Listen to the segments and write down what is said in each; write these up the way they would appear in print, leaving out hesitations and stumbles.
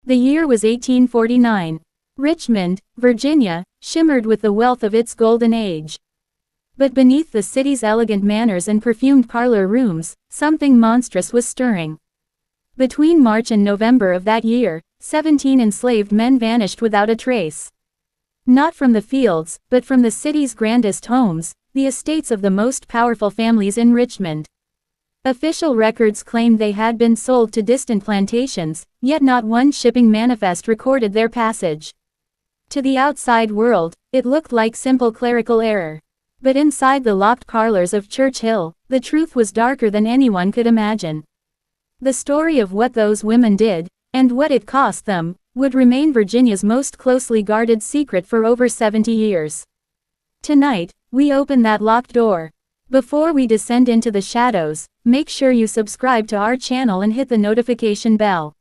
The year was 1849. Richmond, Virginia, shimmered with the wealth of its golden age. But beneath the city's elegant manners and perfumed parlor rooms, something monstrous was stirring. Between March and November of that year, 17 enslaved men vanished without a trace. Not from the fields, but from the city's grandest homes, the estates of the most powerful families in Richmond. Official records claimed they had been sold to distant plantations, yet not one shipping manifest recorded their passage. To the outside world, it looked like simple clerical error. But inside the locked parlors of Church Hill, the truth was darker than anyone could imagine. The story of what those women did, and what it cost them, would remain Virginia's most closely guarded secret for over 70 years. Tonight, we open that locked door. Before we descend into the shadows, make sure you subscribe to our channel and hit the notification bell.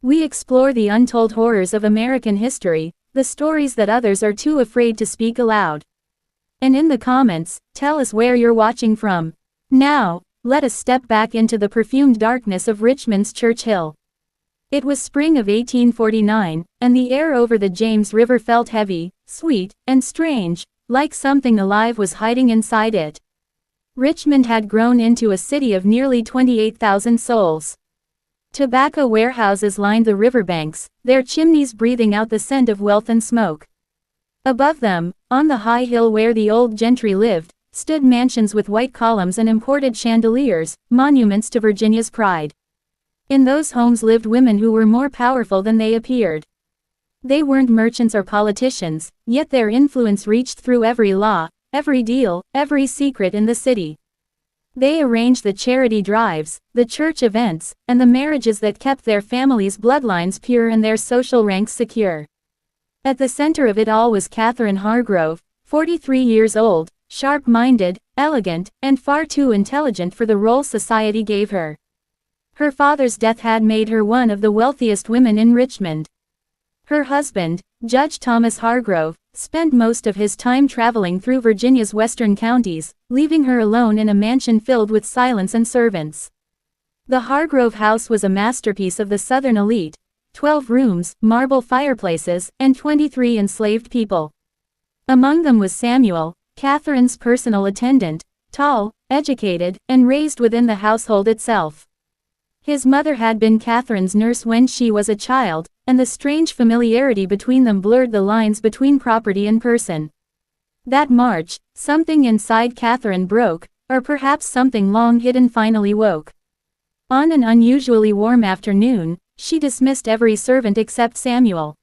We explore the untold horrors of American history, the stories that others are too afraid to speak aloud. And in the comments, tell us where you're watching from. Now, let us step back into the perfumed darkness of Richmond's Church Hill. It was spring of 1849, and the air over the James River felt heavy, sweet, and strange, like something alive was hiding inside it. Richmond had grown into a city of nearly 28,000 souls. Tobacco warehouses lined the riverbanks, their chimneys breathing out the scent of wealth and smoke. Above them, on the high hill where the old gentry lived, stood mansions with white columns and imported chandeliers, monuments to Virginia's pride. In those homes lived women who were more powerful than they appeared. They weren't merchants or politicians, yet their influence reached through every law, every deal, every secret in the city. They arranged the charity drives, the church events, and the marriages that kept their families' bloodlines pure and their social ranks secure. At the center of it all was Catherine Hargrove, 43 years old, sharp-minded, elegant, and far too intelligent for the role society gave her. Her father's death had made her one of the wealthiest women in Richmond. Her husband, Judge Thomas Hargrove, spent most of his time traveling through Virginia's western counties, leaving her alone in a mansion filled with silence and servants. The Hargrove house was a masterpiece of the Southern elite: 12 rooms, marble fireplaces, and 23 enslaved people. Among them was Samuel, Catherine's personal attendant, tall, educated, and raised within the household itself. His mother had been Catherine's nurse when she was a child, and the strange familiarity between them blurred the lines between property and person. That March, something inside Catherine broke, or perhaps something long hidden finally woke. On an unusually warm afternoon, she dismissed every servant except Samuel.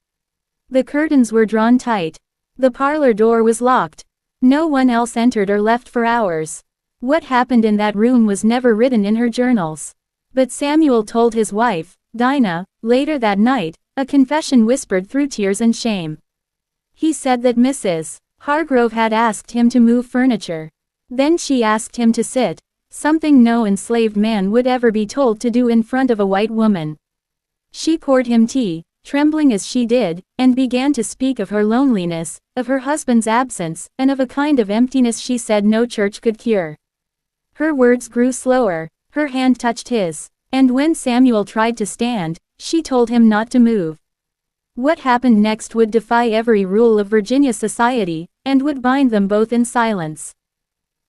The curtains were drawn tight. The parlor door was locked. No one else entered or left for hours. What happened in that room was never written in her journals. But Samuel told his wife, Dinah, later that night, a confession whispered through tears and shame. He said that Mrs. Hargrove had asked him to move furniture. Then she asked him to sit, something no enslaved man would ever be told to do in front of a white woman. She poured him tea, trembling as she did, and began to speak of her loneliness, of her husband's absence, and of a kind of emptiness she said no church could cure. Her words grew slower, her hand touched his, and when Samuel tried to stand, she told him not to move. What happened next would defy every rule of Virginia society, and would bind them both in silence.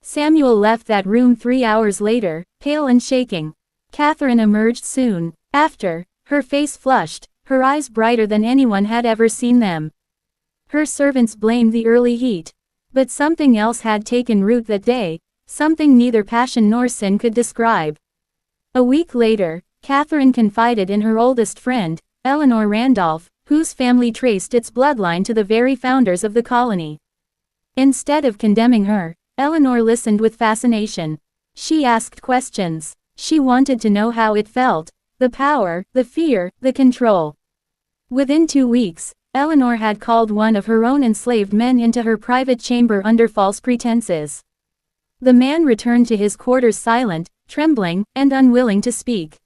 Samuel left that room 3 hours later, pale and shaking. Catherine emerged soon after, her face flushed, her eyes brighter than anyone had ever seen them. Her servants blamed the early heat. But something else had taken root that day, something neither passion nor sin could describe. A week later, Catherine confided in her oldest friend, Eleanor Randolph, whose family traced its bloodline to the very founders of the colony. Instead of condemning her, Eleanor listened with fascination. She asked questions. She wanted to know how it felt. The power, the fear, the control. Within 2 weeks, Eleanor had called one of her own enslaved men into her private chamber under false pretenses. The man returned to his quarters silent, trembling, and unwilling to speak.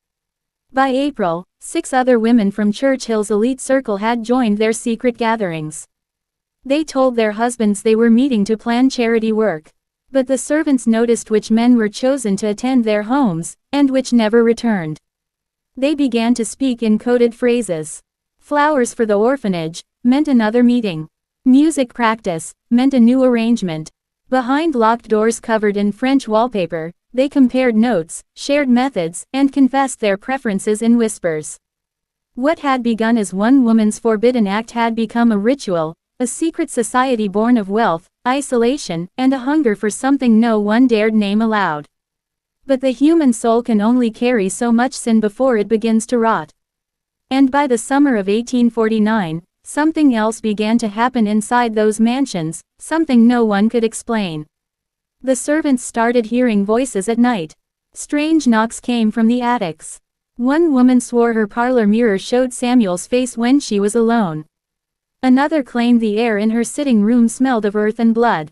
By April, 6 other women from Church Hill's elite circle had joined their secret gatherings. They told their husbands they were meeting to plan charity work. But the servants noticed which men were chosen to attend their homes, and which never returned. They began to speak in coded phrases. Flowers for the orphanage meant another meeting. Music practice meant a new arrangement. Behind locked doors covered in French wallpaper, they compared notes, shared methods, and confessed their preferences in whispers. What had begun as one woman's forbidden act had become a ritual, a secret society born of wealth, isolation, and a hunger for something no one dared name aloud. But the human soul can only carry so much sin before it begins to rot. And by the summer of 1849, something else began to happen inside those mansions, something no one could explain. The servants started hearing voices at night. Strange knocks came from the attics. One woman swore her parlor mirror showed Samuel's face when she was alone. Another claimed the air in her sitting room smelled of earth and blood.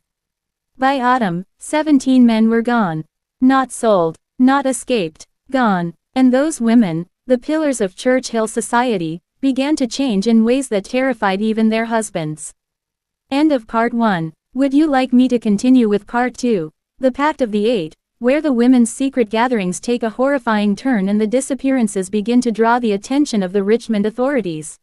By autumn, 17 men were gone. Not sold, not escaped, gone. And those women, the pillars of Church Hill society, began to change in ways that terrified even their husbands. End of part 1. Would you like me to continue with part 2? The Pact of the Eight, where the women's secret gatherings take a horrifying turn and the disappearances begin to draw the attention of the Richmond authorities.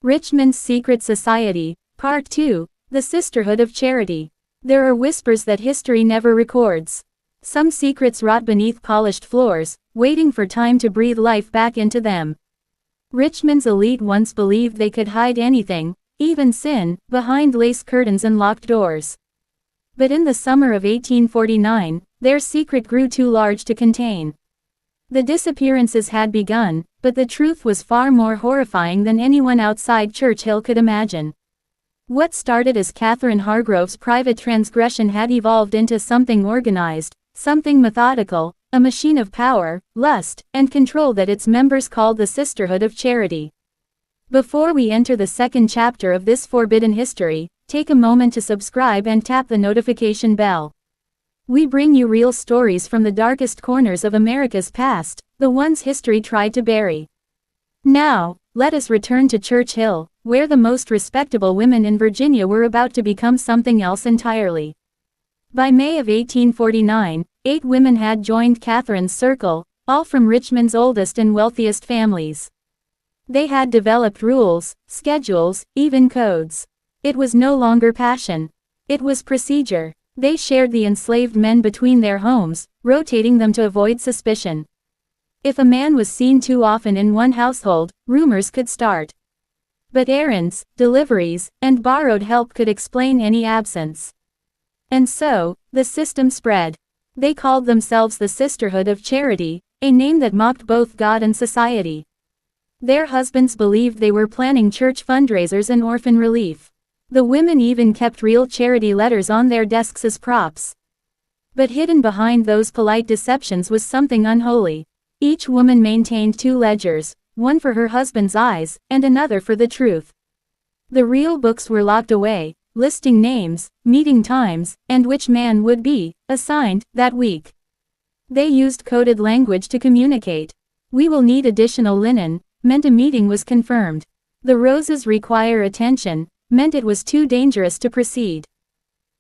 Richmond's Secret Society, Part 2, The Sisterhood of Charity. There are whispers that history never records. Some secrets rot beneath polished floors, waiting for time to breathe life back into them. Richmond's elite once believed they could hide anything, even sin, behind lace curtains and locked doors. But in the summer of 1849, their secret grew too large to contain. The disappearances had begun, but the truth was far more horrifying than anyone outside Church Hill could imagine. What started as Catherine Hargrove's private transgression had evolved into something organized, something methodical, a machine of power, lust, and control that its members called the Sisterhood of Charity. Before we enter the second chapter of this forbidden history, take a moment to subscribe and tap the notification bell. We bring you real stories from the darkest corners of America's past, the ones history tried to bury. Now, let us return to Church Hill, where the most respectable women in Virginia were about to become something else entirely. By May of 1849, 8 women had joined Catherine's circle, all from Richmond's oldest and wealthiest families. They had developed rules, schedules, even codes. It was no longer passion. It was procedure. They shared the enslaved men between their homes, rotating them to avoid suspicion. If a man was seen too often in one household, rumors could start. But errands, deliveries, and borrowed help could explain any absence. And so, the system spread. They called themselves the Sisterhood of Charity, a name that mocked both God and society. Their husbands believed they were planning church fundraisers and orphan relief. The women even kept real charity letters on their desks as props. But hidden behind those polite deceptions was something unholy. Each woman maintained 2 ledgers, one for her husband's eyes, and another for the truth. The real books were locked away, listing names, meeting times, and which man would be assigned that week. They used coded language to communicate. "We will need additional linen," meant a meeting was confirmed. "The roses require attention," meant it was too dangerous to proceed.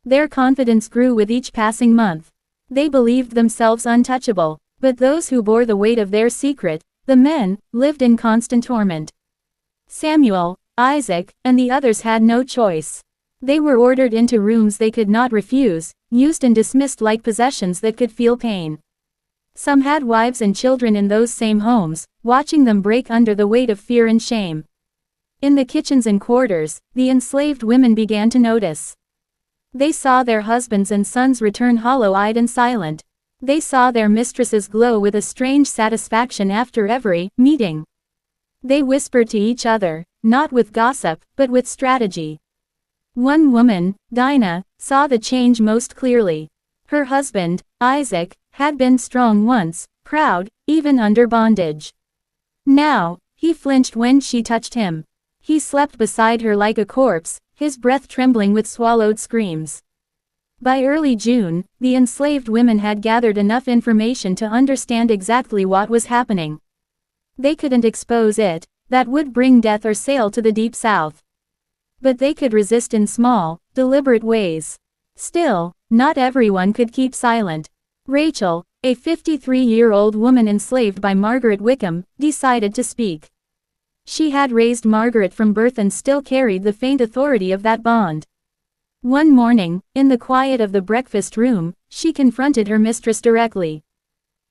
Their confidence grew with each passing month. They believed themselves untouchable, but those who bore the weight of their secret, the men, lived in constant torment. Samuel, Isaac, and the others had no choice. They were ordered into rooms they could not refuse, used and dismissed like possessions that could feel pain. Some had wives and children in those same homes, watching them break under the weight of fear and shame. In the kitchens and quarters, the enslaved women began to notice. They saw their husbands and sons return hollow-eyed and silent. They saw their mistresses glow with a strange satisfaction after every meeting. They whispered to each other, not with gossip, but with strategy. One woman, Dinah, saw the change most clearly. Her husband, Isaac, had been strong once, proud, even under bondage. Now, he flinched when she touched him. He slept beside her like a corpse, his breath trembling with swallowed screams. By early June, the enslaved women had gathered enough information to understand exactly what was happening. They couldn't expose it, that would bring death or sail to the deep south. But they could resist in small, deliberate ways. Still, not everyone could keep silent. Rachel, a 53-year-old woman enslaved by Margaret Wickham, decided to speak. She had raised Margaret from birth and still carried the faint authority of that bond. One morning, in the quiet of the breakfast room, she confronted her mistress directly.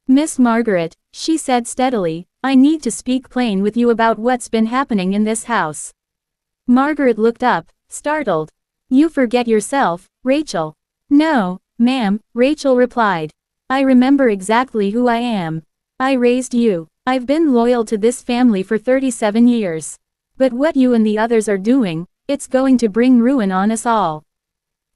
"Miss Margaret," she said steadily, "I need to speak plain with you about what's been happening in this house." Margaret looked up, startled. "You forget yourself, Rachel." "No, ma'am," Rachel replied. "I remember exactly who I am. I raised you. I've been loyal to this family for 37 years. But what you and the others are doing, it's going to bring ruin on us all."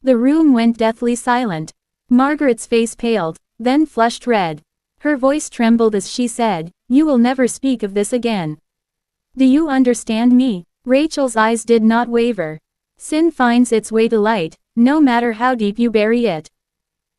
The room went deathly silent. Margaret's face paled, then flushed red. Her voice trembled as she said, "You will never speak of this again. Do you understand me?" Rachel's eyes did not waver. "Sin finds its way to light, no matter how deep you bury it."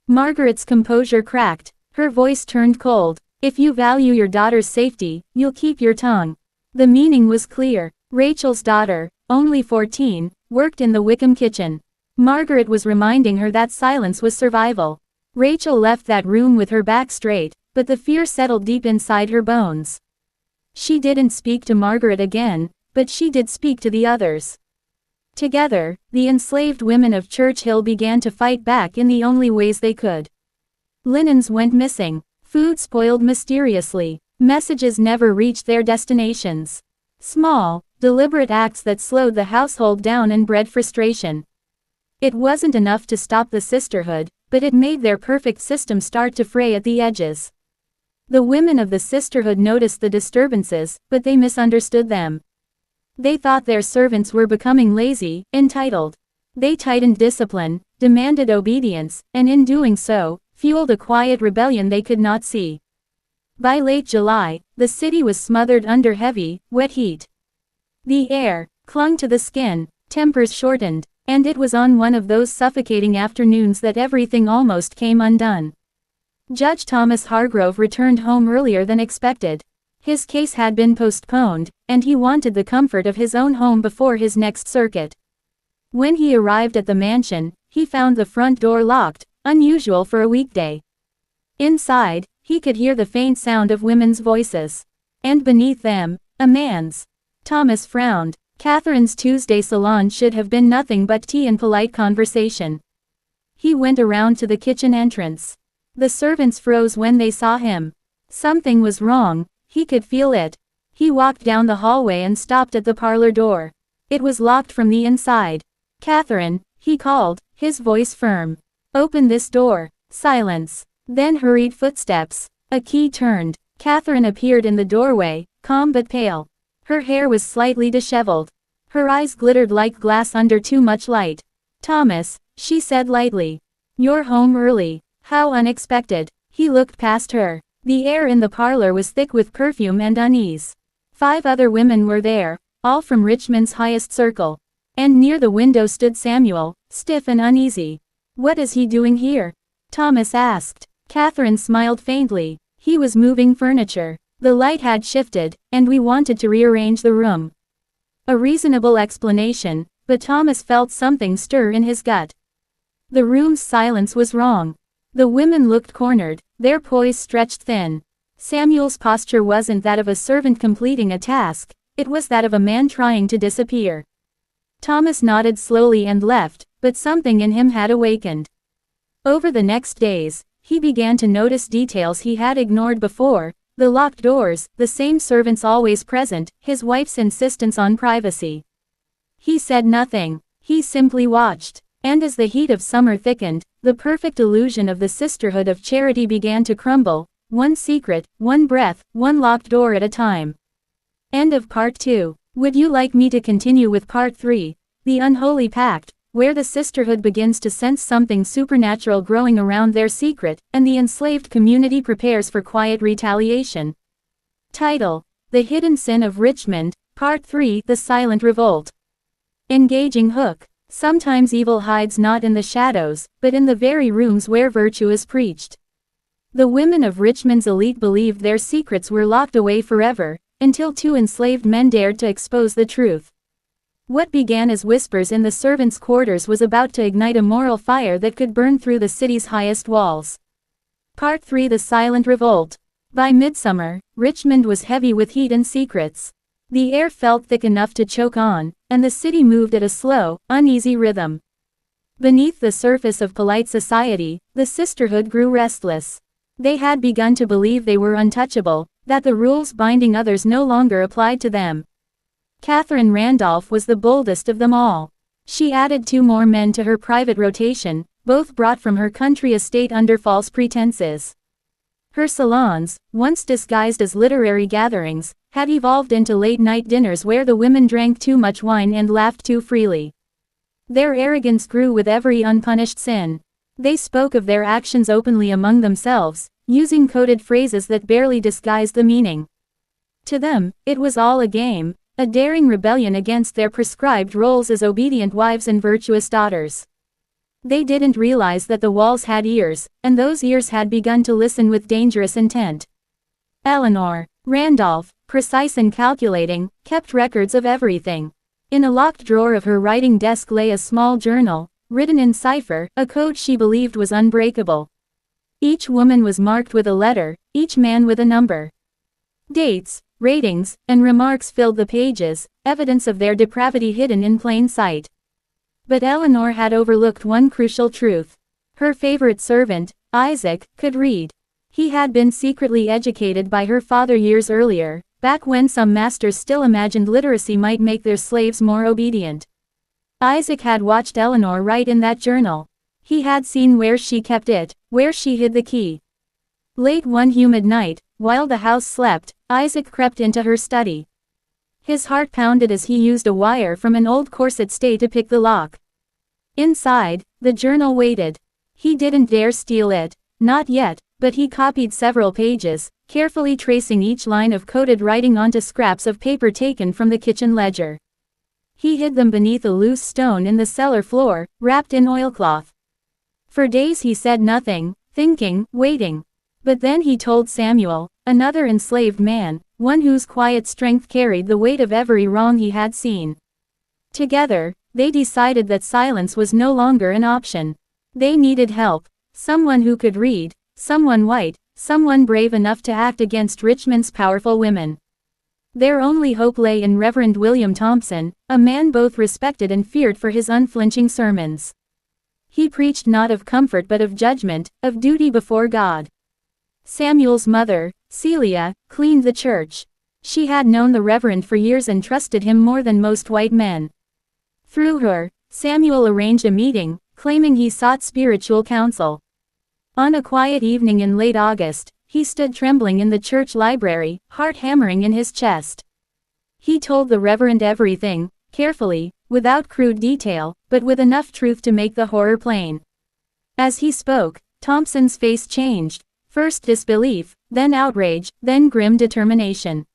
Margaret's composure cracked. Her voice turned cold. "If you value your daughter's safety, you'll keep your tongue." The meaning was clear. Rachel's daughter, only 14, worked in the Wickham kitchen. Margaret was reminding her that silence was survival. Rachel left that room with her back straight, but the fear settled deep inside her bones. She didn't speak to Margaret again, but she did speak to the others. Together, the enslaved women of Church Hill began to fight back in the only ways they could. Linens went missing. Food spoiled mysteriously. Messages never reached their destinations. Small, deliberate acts that slowed the household down and bred frustration. It wasn't enough to stop the sisterhood, but it made their perfect system start to fray at the edges. The women of the sisterhood noticed the disturbances, but they misunderstood them. They thought their servants were becoming lazy, entitled. They tightened discipline, demanded obedience, and in doing so, fueled a quiet rebellion they could not see. By late July, the city was smothered under heavy, wet heat. The air clung to the skin, tempers shortened, and it was on one of those suffocating afternoons that everything almost came undone. Judge Thomas Hargrove returned home earlier than expected. His case had been postponed, and he wanted the comfort of his own home before his next circuit. When he arrived at the mansion, he found the front door locked, unusual for a weekday. Inside, he could hear the faint sound of women's voices. And beneath them, a man's. Thomas frowned. Catherine's Tuesday salon should have been nothing but tea and polite conversation. He went around to the kitchen entrance. The servants froze when they saw him. Something was wrong, he could feel it. He walked down the hallway and stopped at the parlor door. It was locked from the inside. "Catherine," he called, his voice firm. "Open this door." Silence. Then hurried footsteps. A key turned. Catherine appeared in the doorway, calm but pale. Her hair was slightly disheveled. Her eyes glittered like glass under too much light. "Thomas," she said lightly. "You're home early. How unexpected." He looked past her. The air in the parlor was thick with perfume and unease. 5 other women were there, all from Richmond's highest circle. And near the window stood Samuel, stiff and uneasy. "What is he doing here?" Thomas asked. Catherine smiled faintly. "He was moving furniture. The light had shifted, and we wanted to rearrange the room." A reasonable explanation, but Thomas felt something stir in his gut. The room's silence was wrong. The women looked cornered, their poise stretched thin. Samuel's posture wasn't that of a servant completing a task, it was that of a man trying to disappear. Thomas nodded slowly and left, but something in him had awakened. Over the next days, he began to notice details he had ignored before: the locked doors, the same servants always present, his wife's insistence on privacy. He said nothing, he simply watched. And as the heat of summer thickened, the perfect illusion of the Sisterhood of Charity began to crumble, one secret, one breath, one locked door at a time. End of Part 2. Would you like me to continue with Part 3, The Unholy Pact, where the Sisterhood begins to sense something supernatural growing around their secret, and the enslaved community prepares for quiet retaliation? Title: The Hidden Sin of Richmond, Part 3, The Silent Revolt. Engaging hook. Sometimes evil hides not in the shadows, but in the very rooms where virtue is preached. The women of Richmond's elite believed their secrets were locked away forever, until 2 enslaved men dared to expose the truth. What began as whispers in the servants' quarters was about to ignite a moral fire that could burn through the city's highest walls. Part 3: The Silent Revolt. By midsummer, Richmond was heavy with heat and secrets. The air felt thick enough to choke on, and the city moved at a slow, uneasy rhythm. Beneath the surface of polite society, the sisterhood grew restless. They had begun to believe they were untouchable, that the rules binding others no longer applied to them. Catherine Randolph was the boldest of them all. She added 2 more men to her private rotation, both brought from her country estate under false pretenses. Her salons, once disguised as literary gatherings, had evolved into late-night dinners where the women drank too much wine and laughed too freely. Their arrogance grew with every unpunished sin. They spoke of their actions openly among themselves, using coded phrases that barely disguised the meaning. To them, it was all a game, a daring rebellion against their prescribed roles as obedient wives and virtuous daughters. They didn't realize that the walls had ears, and those ears had begun to listen with dangerous intent. Eleanor Randolph, precise and calculating, kept records of everything. In a locked drawer of her writing desk lay a small journal, written in cipher, a code she believed was unbreakable. Each woman was marked with a letter, each man with a number. Dates, ratings, and remarks filled the pages, evidence of their depravity hidden in plain sight. But Eleanor had overlooked one crucial truth. Her favorite servant, Isaac, could read. He had been secretly educated by her father years earlier, back when some masters still imagined literacy might make their slaves more obedient. Isaac had watched Eleanor write in that journal. He had seen where she kept it, where she hid the key. Late one humid night, while the house slept, Isaac crept into her study. His heart pounded as he used a wire from an old corset stay to pick the lock. Inside, the journal waited. He didn't dare steal it, not yet, but he copied several pages, carefully tracing each line of coded writing onto scraps of paper taken from the kitchen ledger. He hid them beneath a loose stone in the cellar floor, wrapped in oilcloth. For days he said nothing, thinking, waiting. But then he told Samuel, another enslaved man, one whose quiet strength carried the weight of every wrong he had seen. Together, they decided that silence was no longer an option. They needed help, someone who could read, someone white, someone brave enough to act against Richmond's powerful women. Their only hope lay in Reverend William Thompson, a man both respected and feared for his unflinching sermons. He preached not of comfort but of judgment, of duty before God. Samuel's mother, Celia, cleaned the church. She had known the Reverend for years and trusted him more than most white men. Through her, Samuel arranged a meeting, claiming he sought spiritual counsel. On a quiet evening in late August, he stood trembling in the church library, heart hammering in his chest. He told the Reverend everything, carefully, without crude detail, but with enough truth to make the horror plain. As he spoke, Thompson's face changed. First disbelief, then outrage, then grim determination.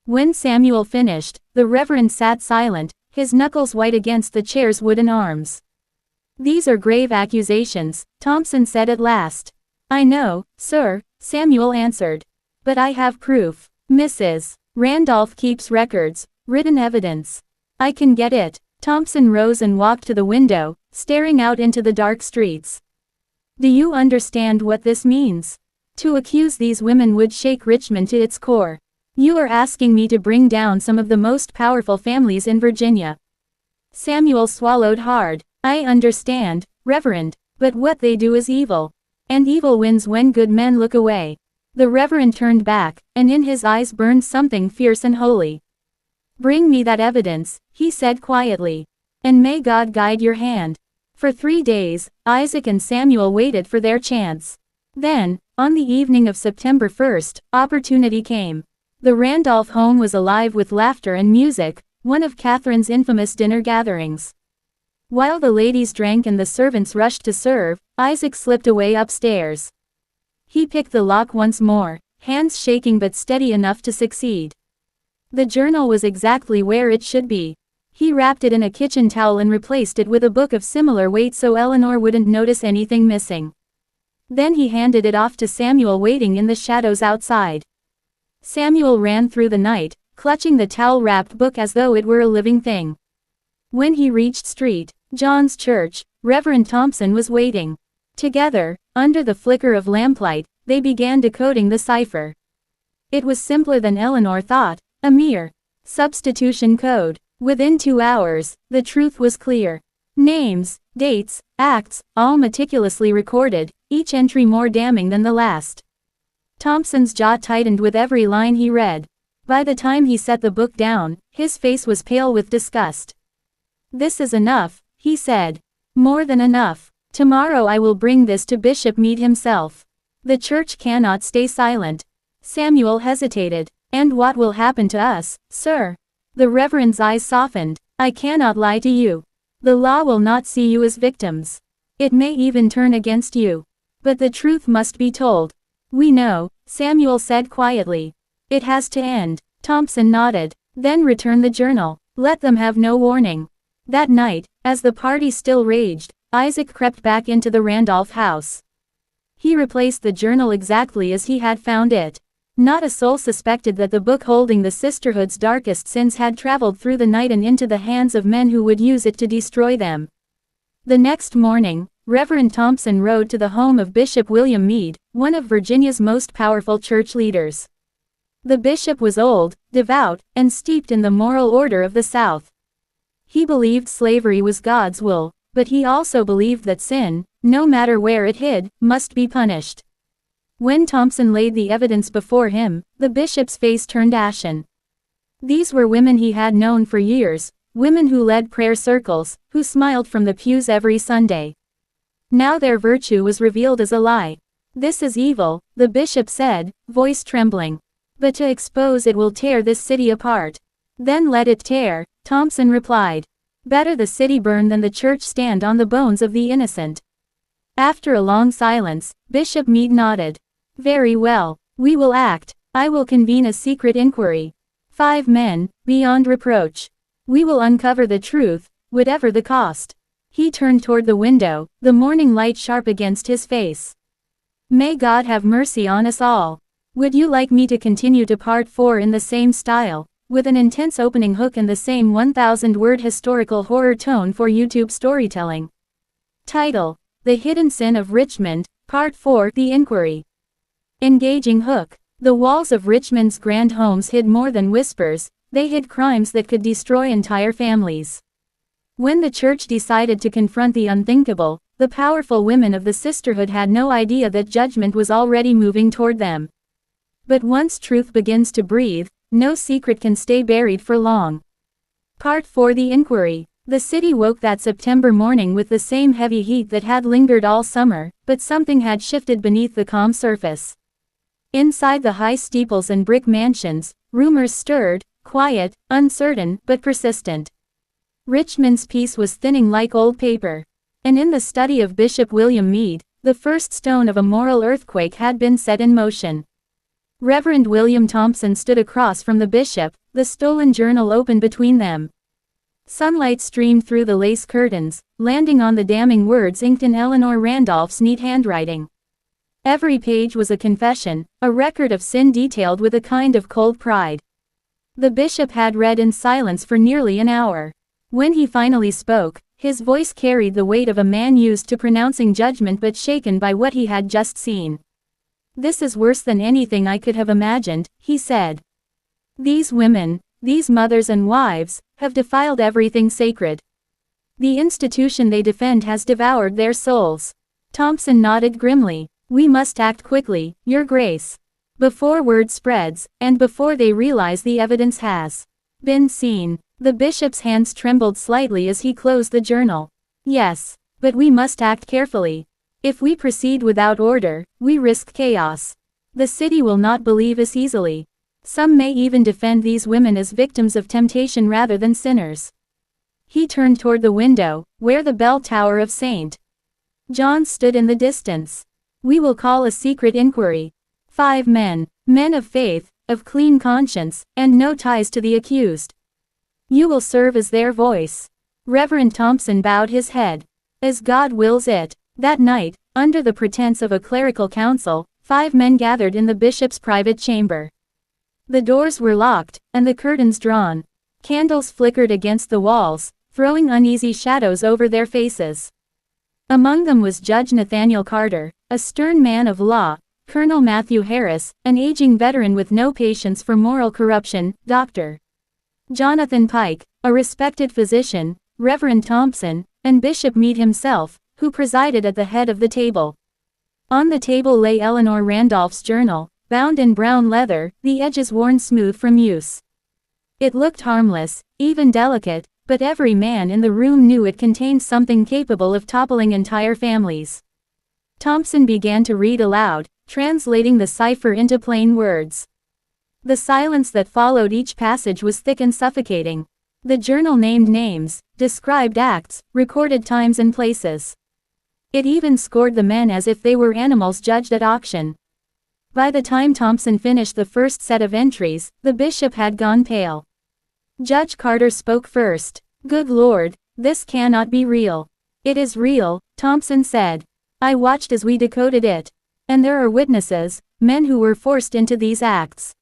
When Samuel finished, the Reverend sat silent, his knuckles white against the chair's wooden arms. "These are grave accusations," Thompson said at last. "I know, sir," Samuel answered. "But I have proof. Mrs. Randolph keeps records, written evidence. I can get it." Thompson rose and walked to the window, staring out into the dark streets. "Do you understand what this means? To accuse these women would shake Richmond to its core. You are asking me to bring down some of the most powerful families in Virginia." Samuel swallowed hard. "I understand, Reverend, but what they do is evil. And evil wins when good men look away." The Reverend turned back, and in his eyes burned something fierce and holy. "Bring me that evidence," he said quietly. "And may God guide your hand." For 3 days, Isaac and Samuel waited for their chance. Then, on the evening of September 1st, opportunity came. The Randolph home was alive with laughter and music, one of Catherine's infamous dinner gatherings. While the ladies drank and the servants rushed to serve, Isaac slipped away upstairs. He picked the lock once more, hands shaking but steady enough to succeed. The journal was exactly where it should be. He wrapped it in a kitchen towel and replaced it with a book of similar weight so Eleanor wouldn't notice anything missing. Then he handed it off to Samuel waiting in the shadows outside. Samuel ran through the night, clutching the towel-wrapped book as though it were a living thing. When he reached St. John's Church, Reverend Thompson was waiting. Together, under the flicker of lamplight, they began decoding the cipher. It was simpler than Eleanor thought, a mere Substitution code. Within 2 hours, the truth was clear. Names, dates, acts, all meticulously recorded, each entry more damning than the last. Thompson's jaw tightened with every line he read. By the time he set the book down, his face was pale with disgust. "This is enough," he said. "More than enough. Tomorrow I will bring this to Bishop Meade himself. The church cannot stay silent." Samuel hesitated. "And what will happen to us, sir?" The Reverend's eyes softened. "I cannot lie to you. The law will not see you as victims. It may even turn against you. But the truth must be told." "We know," Samuel said quietly. "It has to end." Thompson nodded. "Then return the journal. Let them have no warning." That night, as the party still raged, Isaac crept back into the Randolph house. He replaced the journal exactly as he had found it. Not a soul suspected that the book holding the Sisterhood's darkest sins had traveled through the night and into the hands of men who would use it to destroy them. The next morning, Reverend Thompson rode to the home of Bishop William Meade, one of Virginia's most powerful church leaders. The bishop was old, devout, and steeped in the moral order of the South. He believed slavery was God's will, but he also believed that sin, no matter where it hid, must be punished. When Thompson laid the evidence before him, the bishop's face turned ashen. These were women he had known for years, women who led prayer circles, who smiled from the pews every Sunday. Now their virtue was revealed as a lie. "This is evil," the bishop said, voice trembling. "But to expose it will tear this city apart." "Then let it tear," Thompson replied. "Better the city burn than the church stand on the bones of the innocent." After a long silence, Bishop Meade nodded. "Very well, we will act. I will convene a secret inquiry. 5 men, beyond reproach. We will uncover the truth, whatever the cost." He turned toward the window, the morning light sharp against his face. "May God have mercy on us all. Would you like me to continue to part 4 in the same style, with an intense opening hook and the same 1,000-word historical horror tone for YouTube storytelling?" Title: The Hidden Sin of Richmond, Part 4, The Inquiry. Engaging hook. The walls of Richmond's grand homes hid more than whispers, they hid crimes that could destroy entire families. When the church decided to confront the unthinkable, the powerful women of the Sisterhood had no idea that judgment was already moving toward them. But once truth begins to breathe, no secret can stay buried for long. Part 4, The Inquiry. The city woke that September morning with the same heavy heat that had lingered all summer, but something had shifted beneath the calm surface. Inside the high steeples and brick mansions, rumors stirred, quiet, uncertain, but persistent. Richmond's peace was thinning like old paper. And in the study of Bishop William Meade, the first stone of a moral earthquake had been set in motion. Reverend William Thompson stood across from the bishop, the stolen journal open between them. Sunlight streamed through the lace curtains, landing on the damning words inked in Eleanor Randolph's neat handwriting. Every page was a confession, a record of sin detailed with a kind of cold pride. The bishop had read in silence for nearly an hour. When he finally spoke, his voice carried the weight of a man used to pronouncing judgment but shaken by what he had just seen. "This is worse than anything I could have imagined," he said. "These women, these mothers and wives, have defiled everything sacred. The institution they defend has devoured their souls." Thompson nodded grimly. "We must act quickly, Your Grace. Before word spreads, and before they realize the evidence has been seen." The bishop's hands trembled slightly as he closed the journal. "Yes, but we must act carefully. If we proceed without order, we risk chaos. The city will not believe us easily. Some may even defend these women as victims of temptation rather than sinners." He turned toward the window, where the bell tower of St. John's stood in the distance. "We will call a secret inquiry. 5 men, men of faith, of clean conscience, and no ties to the accused. You will serve as their voice." Reverend Thompson bowed his head. "As God wills it." That night, under the pretense of a clerical council, 5 men gathered in the bishop's private chamber. The doors were locked, and the curtains drawn. Candles flickered against the walls, throwing uneasy shadows over their faces. Among them was Judge Nathaniel Carter, a stern man of law, Colonel Matthew Harris, an aging veteran with no patience for moral corruption, Dr. Jonathan Pike, a respected physician, Reverend Thompson, and Bishop Meade himself, who presided at the head of the table. On the table lay Eleanor Randolph's journal, bound in brown leather, the edges worn smooth from use. It looked harmless, even delicate, but every man in the room knew it contained something capable of toppling entire families. Thompson began to read aloud, translating the cipher into plain words. The silence that followed each passage was thick and suffocating. The journal named names, described acts, recorded times and places. It even scored the men as if they were animals judged at auction. By the time Thompson finished the first set of entries, the bishop had gone pale. Judge Carter spoke first. "Good Lord, this cannot be real." "It is real," Thompson said. "I watched as we decoded it. And there are witnesses, men who were forced into these acts.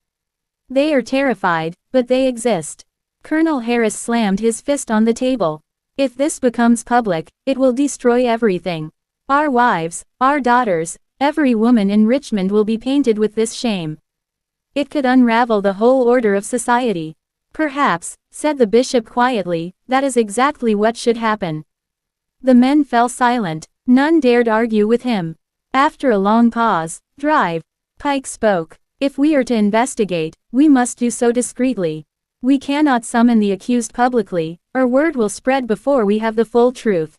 They are terrified, but they exist." Colonel Harris slammed his fist on the table. "If this becomes public, it will destroy everything. Our wives, our daughters, every woman in Richmond will be painted with this shame. It could unravel the whole order of society." "Perhaps," said the bishop quietly, "that is exactly what should happen." The men fell silent. None dared argue with him. After a long pause, "Drive," Pike spoke. "If we are to investigate, we must do so discreetly. We cannot summon the accused publicly, or word will spread before we have the full truth."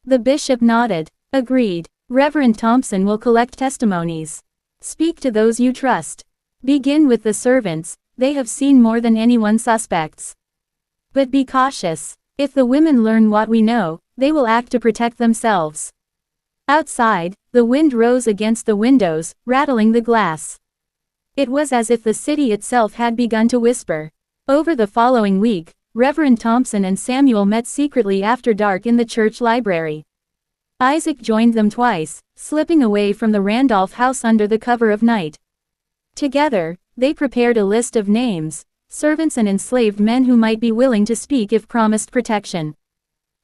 The bishop nodded. "Agreed. Reverend Thompson will collect testimonies. Speak to those you trust. Begin with the servants, they have seen more than anyone suspects. But be cautious. If the women learn what we know, they will act to protect themselves." Outside, the wind rose against the windows, rattling the glass. It was as if the city itself had begun to whisper. Over the following week, Reverend Thompson and Samuel met secretly after dark in the church library. Isaac joined them twice, slipping away from the Randolph house under the cover of night. Together, they prepared a list of names, servants and enslaved men who might be willing to speak if promised protection.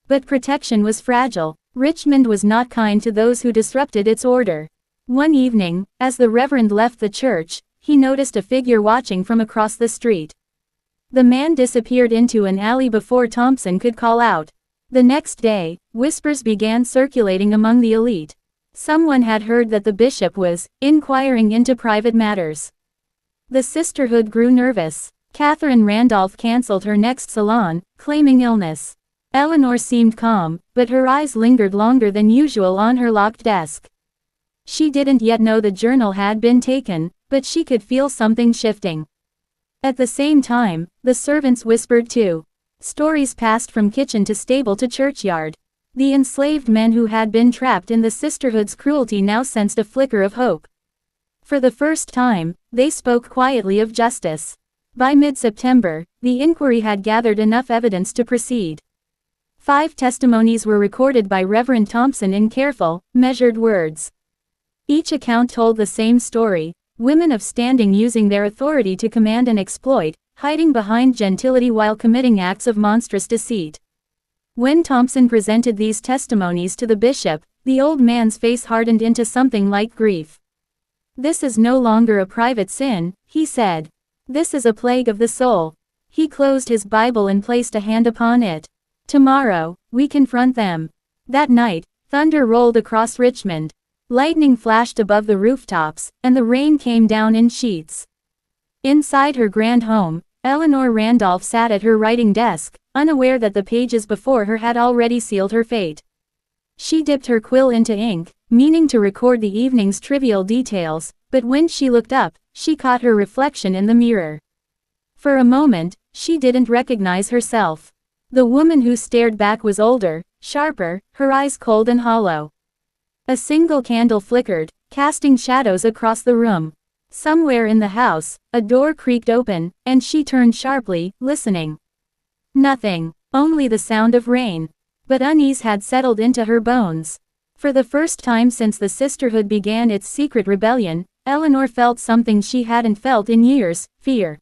But protection was fragile. Richmond was not kind to those who disrupted its order. One evening, as the Reverend left the church, he noticed a figure watching from across the street. The man disappeared into an alley before Thompson could call out. The next day, whispers began circulating among the elite. Someone had heard that the bishop was inquiring into private matters. The sisterhood grew nervous. Catherine Randolph canceled her next salon, claiming illness. Eleanor seemed calm, but her eyes lingered longer than usual on her locked desk. She didn't yet know the journal had been taken, but she could feel something shifting. At the same time, the servants whispered too. Stories passed from kitchen to stable to churchyard. The enslaved men who had been trapped in the sisterhood's cruelty now sensed a flicker of hope. For the first time, they spoke quietly of justice. By mid-September, the inquiry had gathered enough evidence to proceed. 5 testimonies were recorded by Reverend Thompson in careful, measured words. Each account told the same story: women of standing using their authority to command and exploit, hiding behind gentility while committing acts of monstrous deceit. When Thompson presented these testimonies to the bishop, the old man's face hardened into something like grief. "This is no longer a private sin," he said. "This is a plague of the soul." He closed his Bible and placed a hand upon it. "Tomorrow, we confront them." That night, thunder rolled across Richmond. Lightning flashed above the rooftops, and the rain came down in sheets. Inside her grand home, Eleanor Randolph sat at her writing desk, unaware that the pages before her had already sealed her fate. She dipped her quill into ink, meaning to record the evening's trivial details, but when she looked up, she caught her reflection in the mirror. For a moment, she didn't recognize herself. The woman who stared back was older, sharper, her eyes cold and hollow. A single candle flickered, casting shadows across the room. Somewhere in the house, a door creaked open, and she turned sharply, listening. Nothing, only the sound of rain. But unease had settled into her bones. For the first time since the sisterhood began its secret rebellion, Eleanor felt something she hadn't felt in years: fear.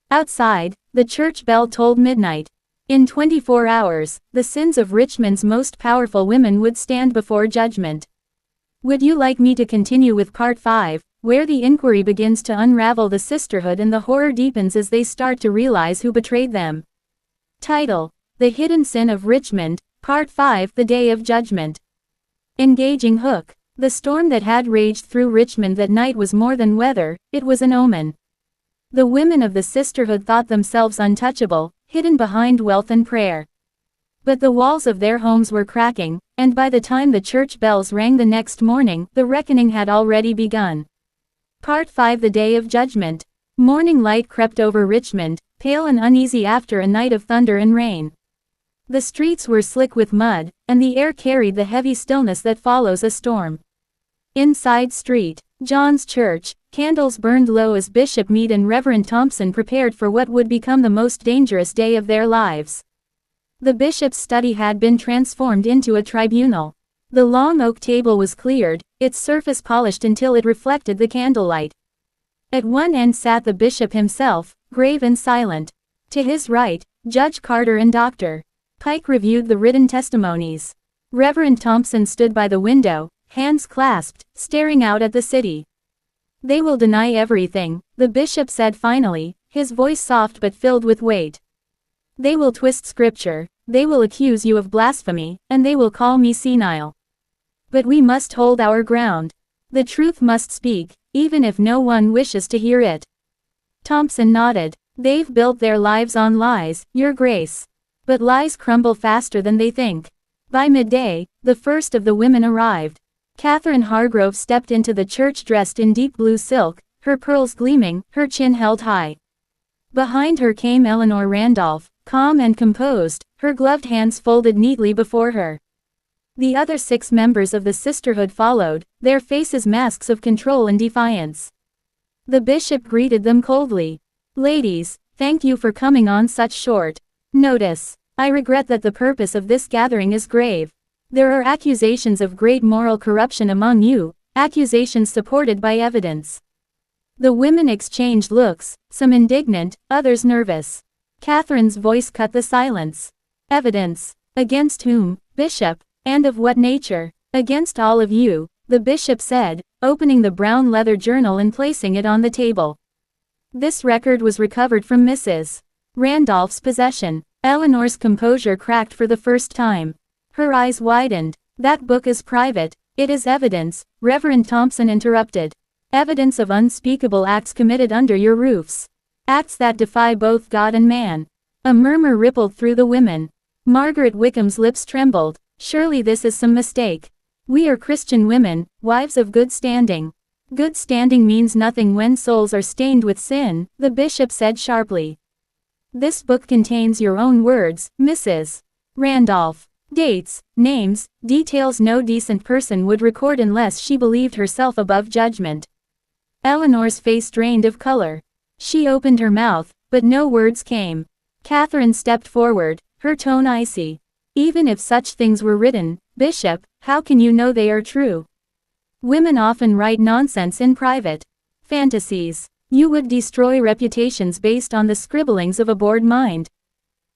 Outside, the church bell tolled midnight. In 24 hours, the sins of Richmond's most powerful women would stand before judgment. Would you like me to continue with part 5? where the inquiry begins to unravel the sisterhood and the horror deepens as they start to realize who betrayed them. Title: The Hidden Sin of Richmond, Part 5, The Day of Judgment. Engaging hook. The storm that had raged through Richmond that night was more than weather, it was an omen. The women of the sisterhood thought themselves untouchable, hidden behind wealth and prayer. But the walls of their homes were cracking, and by the time the church bells rang the next morning, the reckoning had already begun. Part 5: The Day of Judgment. Morning light crept over Richmond, pale and uneasy after a night of thunder and rain. The streets were slick with mud, and the air carried the heavy stillness that follows a storm. Inside St. John's Church, candles burned low as Bishop Meade and Reverend Thompson prepared for what would become the most dangerous day of their lives. The bishop's study had been transformed into a tribunal. The long oak table was cleared, its surface polished until it reflected the candlelight. At one end sat the bishop himself, grave and silent. To his right, Judge Carter and Dr. Pike reviewed the written testimonies. Reverend Thompson stood by the window, hands clasped, staring out at the city. "They will deny everything," the bishop said finally, his voice soft but filled with weight. "They will twist scripture, they will accuse you of blasphemy, and they will call me senile. But we must hold our ground. The truth must speak, even if no one wishes to hear it." Thompson nodded. "They've built their lives on lies, Your Grace. But lies crumble faster than they think." By midday, the first of the women arrived. Catherine Hargrove stepped into the church dressed in deep blue silk, her pearls gleaming, her chin held high. Behind her came Eleanor Randolph, calm and composed, her gloved hands folded neatly before her. The other 6 members of the sisterhood followed, their faces masks of control and defiance. The bishop greeted them coldly. "Ladies, thank you for coming on such short notice. I regret that the purpose of this gathering is grave. There are accusations of great moral corruption among you, accusations supported by evidence." The women exchanged looks, some indignant, others nervous. Catherine's voice cut the silence. "Evidence? Against whom, Bishop? And of what nature?" "Against all of you," the bishop said, opening the brown leather journal and placing it on the table. This record was recovered from Mrs. Randolph's possession. Eleanor's composure cracked for the first time. Her eyes widened. "That book is private. It is evidence," Reverend Thompson interrupted. "Evidence of unspeakable acts committed under your roofs. Acts that defy both God and man." A murmur rippled through the women. Margaret Wickham's lips trembled. "Surely this is some mistake. We are Christian women, wives of good standing." "Good standing means nothing when souls are stained with sin," the bishop said sharply. "This book contains your own words, Mrs. Randolph. Dates, names, details no decent person would record unless she believed herself above judgment." Eleanor's face drained of color. She opened her mouth, but no words came. Catherine stepped forward, her tone icy. "Even if such things were written, Bishop, how can you know they are true? Women often write nonsense in private. Fantasies. You would destroy reputations based on the scribblings of a bored mind."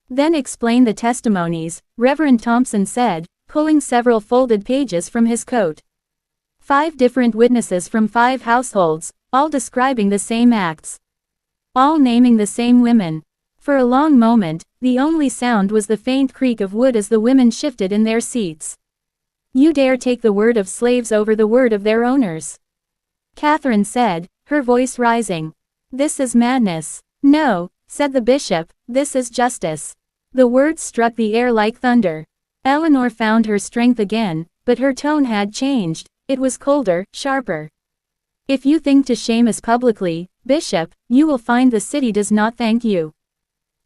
"Then explain the testimonies," Reverend Thompson said, pulling several folded pages from his coat. 5 different witnesses from 5 households, all describing the same acts. All naming the same women. For a long moment, the only sound was the faint creak of wood as the women shifted in their seats. "You dare take the word of slaves over the word of their owners?" Catherine said, her voice rising. "This is madness." "No," said the bishop, "this is justice." The words struck the air like thunder. Eleanor found her strength again, but her tone had changed. It was colder, sharper. "If you think to shame us publicly, Bishop, you will find the city does not thank you.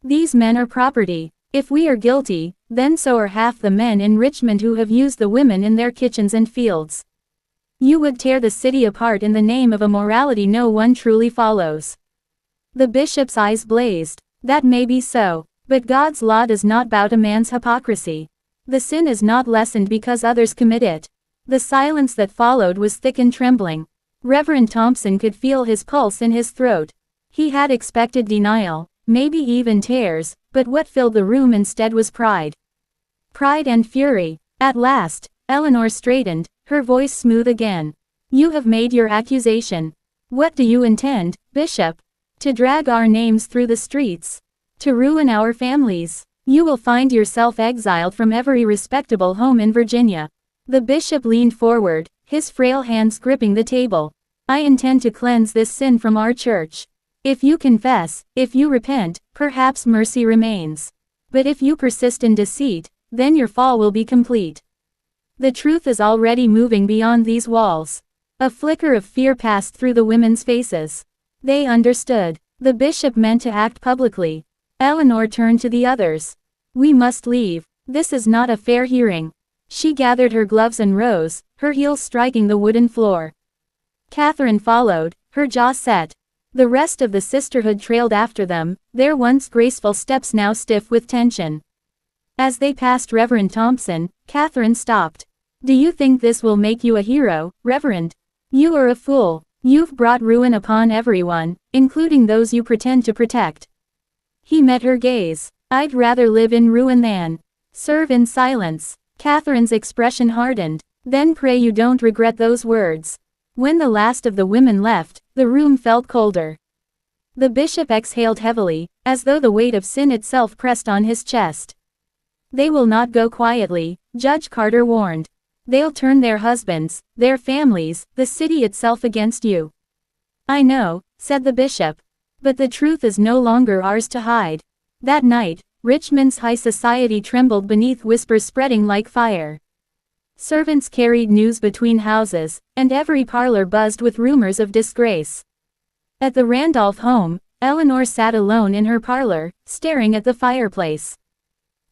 These men are property. If we are guilty, then so are half the men in Richmond who have used the women in their kitchens and fields. You would tear the city apart in the name of a morality no one truly follows." The bishop's eyes blazed. "That may be so, but God's law does not bow to man's hypocrisy. The sin is not lessened because others commit it." The silence that followed was thick and trembling. Reverend Thompson could feel his pulse in his throat. He had expected denial, maybe even tears, but what filled the room instead was pride. Pride and fury. At last, Eleanor straightened, her voice smooth again. "You have made your accusation. What do you intend, Bishop? To drag our names through the streets? To ruin our families? You will find yourself exiled from every respectable home in Virginia. The bishop leaned forward, his frail hands gripping the table. I intend to cleanse this sin from our church. If you confess, if you repent, perhaps mercy remains. But if you persist in deceit, then your fall will be complete. The truth is already moving beyond these walls. A flicker of fear passed through the women's faces. They understood. The bishop meant to act publicly. Eleanor turned to the others. We must leave. This is not a fair hearing. She gathered her gloves and rose, her heels striking the wooden floor. Catherine followed, her jaw set. The rest of the sisterhood trailed after them, their once graceful steps now stiff with tension. As they passed Reverend Thompson, Catherine stopped. Do you think this will make you a hero, Reverend? You are a fool. You've brought ruin upon everyone, including those you pretend to protect. He met her gaze. I'd rather live in ruin than serve in silence. Catherine's expression hardened. Then pray you don't regret those words. When the last of the women left, the room felt colder. The bishop exhaled heavily, as though the weight of sin itself pressed on his chest. They will not go quietly, Judge Carter warned. They'll turn their husbands, their families, the city itself against you. I know, said the bishop. But the truth is no longer ours to hide. That night, Richmond's high society trembled beneath whispers spreading like fire. Servants carried news between houses, and every parlor buzzed with rumors of disgrace. At the Randolph home, Eleanor sat alone in her parlor, staring at the fireplace.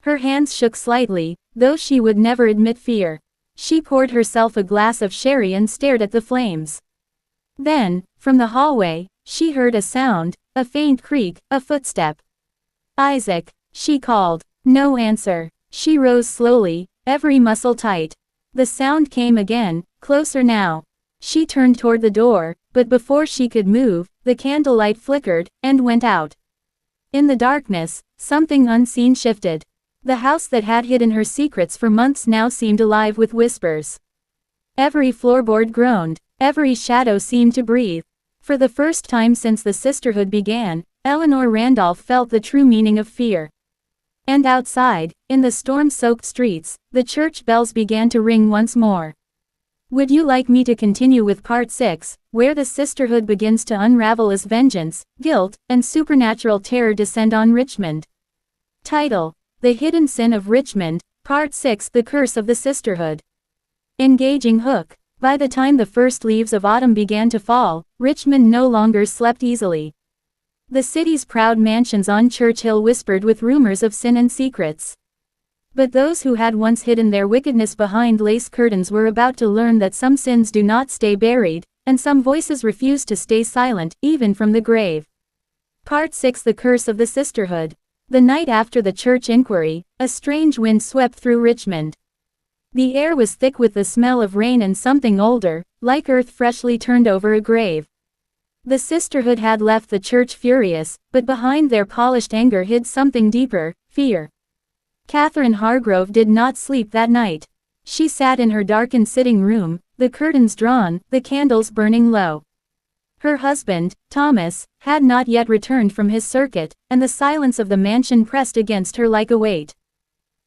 Her hands shook slightly, though she would never admit fear. She poured herself a glass of sherry and stared at the flames. Then, from the hallway, she heard a sound, a faint creak, a footstep. Isaac, she called. No answer. She rose slowly, every muscle tight. The sound came again, closer now. She turned toward the door, but before she could move, the candlelight flickered, and went out. In the darkness, something unseen shifted. The house that had hidden her secrets for months now seemed alive with whispers. Every floorboard groaned, every shadow seemed to breathe. For the first time since the sisterhood began, Eleanor Randolph felt the true meaning of fear. And outside, in the storm-soaked streets, the church bells began to ring once more. Would you like me to continue with Part 6, where the sisterhood begins to unravel as vengeance, guilt, and supernatural terror descend on Richmond? Title: The Hidden Sin of Richmond, Part 6, The Curse of the Sisterhood. Engaging hook. By the time the first leaves of autumn began to fall, Richmond no longer slept easily. The city's proud mansions on Church Hill whispered with rumors of sin and secrets. But those who had once hidden their wickedness behind lace curtains were about to learn that some sins do not stay buried, and some voices refuse to stay silent, even from the grave. Part 6: The Curse of the Sisterhood. The night after the church inquiry, a strange wind swept through Richmond. The air was thick with the smell of rain and something older, like earth freshly turned over a grave. The sisterhood had left the church furious, but behind their polished anger hid something deeper: fear. Catherine Hargrove did not sleep that night. She sat in her darkened sitting room, the curtains drawn, the candles burning low. Her husband, Thomas, had not yet returned from his circuit, and the silence of the mansion pressed against her like a weight.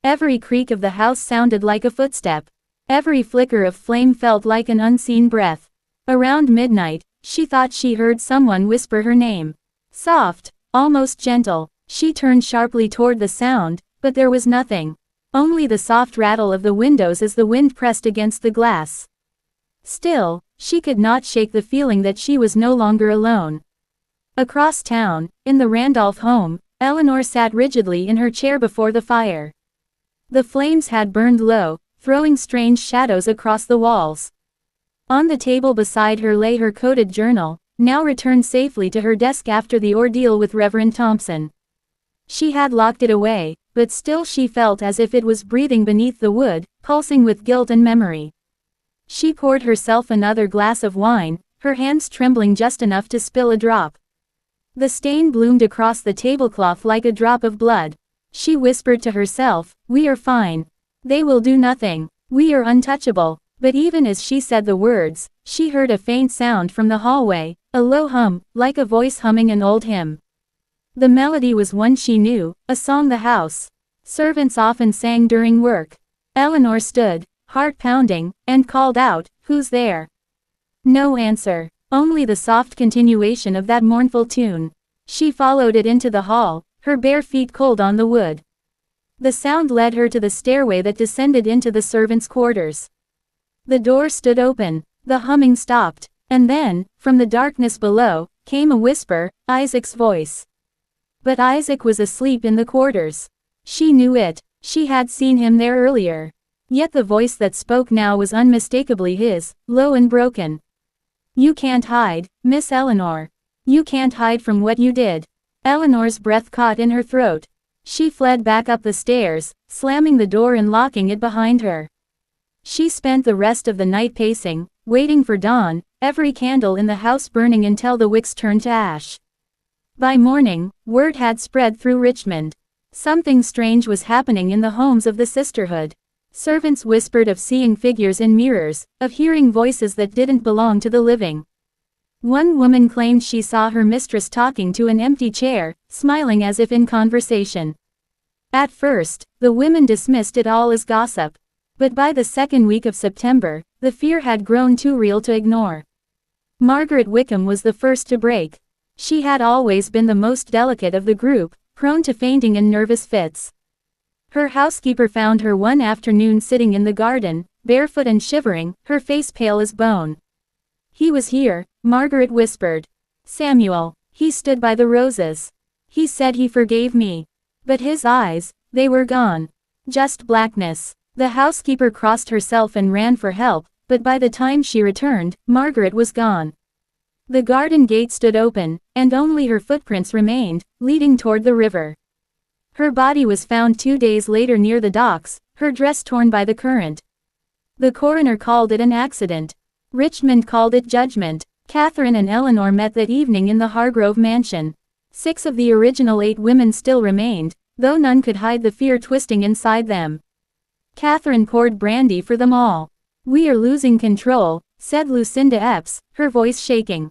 Every creak of the house sounded like a footstep. Every flicker of flame felt like an unseen breath. Around midnight, she thought she heard someone whisper her name. Soft, almost gentle. She turned sharply toward the sound, but there was nothing. Only the soft rattle of the windows as the wind pressed against the glass. Still, she could not shake the feeling that she was no longer alone. Across town, in the Randolph home, Eleanor sat rigidly in her chair before the fire. The flames had burned low, throwing strange shadows across the walls. On the table beside her lay her coded journal, now returned safely to her desk after the ordeal with Reverend Thompson. She had locked it away, but still she felt as if it was breathing beneath the wood, pulsing with guilt and memory. She poured herself another glass of wine, her hands trembling just enough to spill a drop. The stain bloomed across the tablecloth like a drop of blood. She whispered to herself, "We are fine. They will do nothing. We are untouchable." But even as she said the words, she heard a faint sound from the hallway, a low hum, like a voice humming an old hymn. The melody was one she knew, a song the house servants often sang during work. Eleanor stood, heart pounding, and called out, "Who's there?" No answer, only the soft continuation of that mournful tune. She followed it into the hall, her bare feet cold on the wood. The sound led her to the stairway that descended into the servants' quarters. The door stood open, the humming stopped, and then, from the darkness below, came a whisper, Isaac's voice. But Isaac was asleep in the quarters. She knew it, she had seen him there earlier. Yet the voice that spoke now was unmistakably his, low and broken. "You can't hide, Miss Eleanor. You can't hide from what you did." Eleanor's breath caught in her throat. She fled back up the stairs, slamming the door and locking it behind her. She spent the rest of the night pacing, waiting for dawn, every candle in the house burning until the wicks turned to ash. By morning, word had spread through Richmond. Something strange was happening in the homes of the Sisterhood. Servants whispered of seeing figures in mirrors, of hearing voices that didn't belong to the living. One woman claimed she saw her mistress talking to an empty chair, smiling as if in conversation. At first, the women dismissed it all as gossip. But by the second week of September, the fear had grown too real to ignore. Margaret Wickham was the first to break. She had always been the most delicate of the group, prone to fainting and nervous fits. Her housekeeper found her one afternoon sitting in the garden, barefoot and shivering, her face pale as bone. "He was here," Margaret whispered. "Samuel. He stood by the roses. He said he forgave me. But his eyes, they were gone. Just blackness." The housekeeper crossed herself and ran for help, but by the time she returned, Margaret was gone. The garden gate stood open, and only her footprints remained, leading toward the river. Her body was found 2 days later near the docks, her dress torn by the current. The coroner called it an accident. Richmond called it judgment. Catherine and Eleanor met that evening in the Hargrove mansion. 6 of the original 8 women still remained, though none could hide the fear twisting inside them. Catherine poured brandy for them all. "We are losing control," said Lucinda Epps, her voice shaking.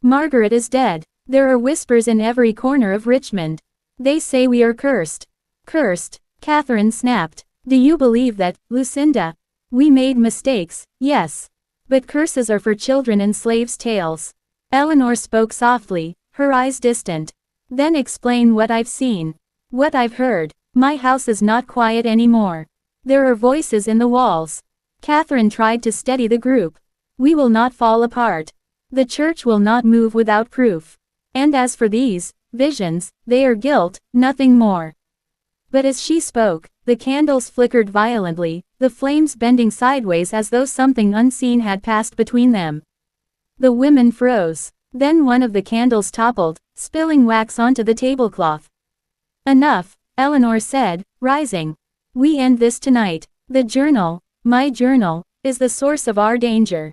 "Margaret is dead. There are whispers in every corner of Richmond. They say we are cursed." "Cursed?" Catherine snapped. "Do you believe that, Lucinda? We made mistakes, yes. But curses are for children and slaves' tales." Eleanor spoke softly, her eyes distant. "Then explain what I've seen. What I've heard. My house is not quiet anymore. There are voices in the walls." Catherine tried to steady the group. "We will not fall apart. The church will not move without proof. And as for these visions, they are guilt, nothing more." But as she spoke, the candles flickered violently, the flames bending sideways as though something unseen had passed between them. The women froze. Then one of the candles toppled, spilling wax onto the tablecloth. "Enough," Eleanor said, rising. "We end this tonight. The journal, my journal, is the source of our danger.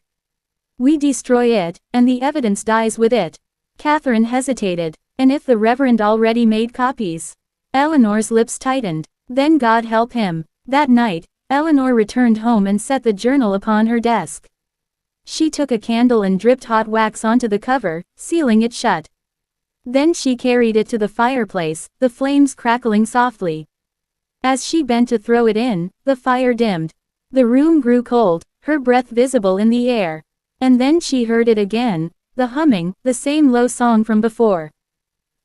We destroy it, and the evidence dies with it." Catherine hesitated. "And if the Reverend already made copies?" Eleanor's lips tightened. "Then God help him." That night, Eleanor returned home and set the journal upon her desk. She took a candle and dripped hot wax onto the cover, sealing it shut. Then she carried it to the fireplace, the flames crackling softly. As she bent to throw it in, the fire dimmed. The room grew cold, her breath visible in the air. And then she heard it again, the humming, the same low song from before.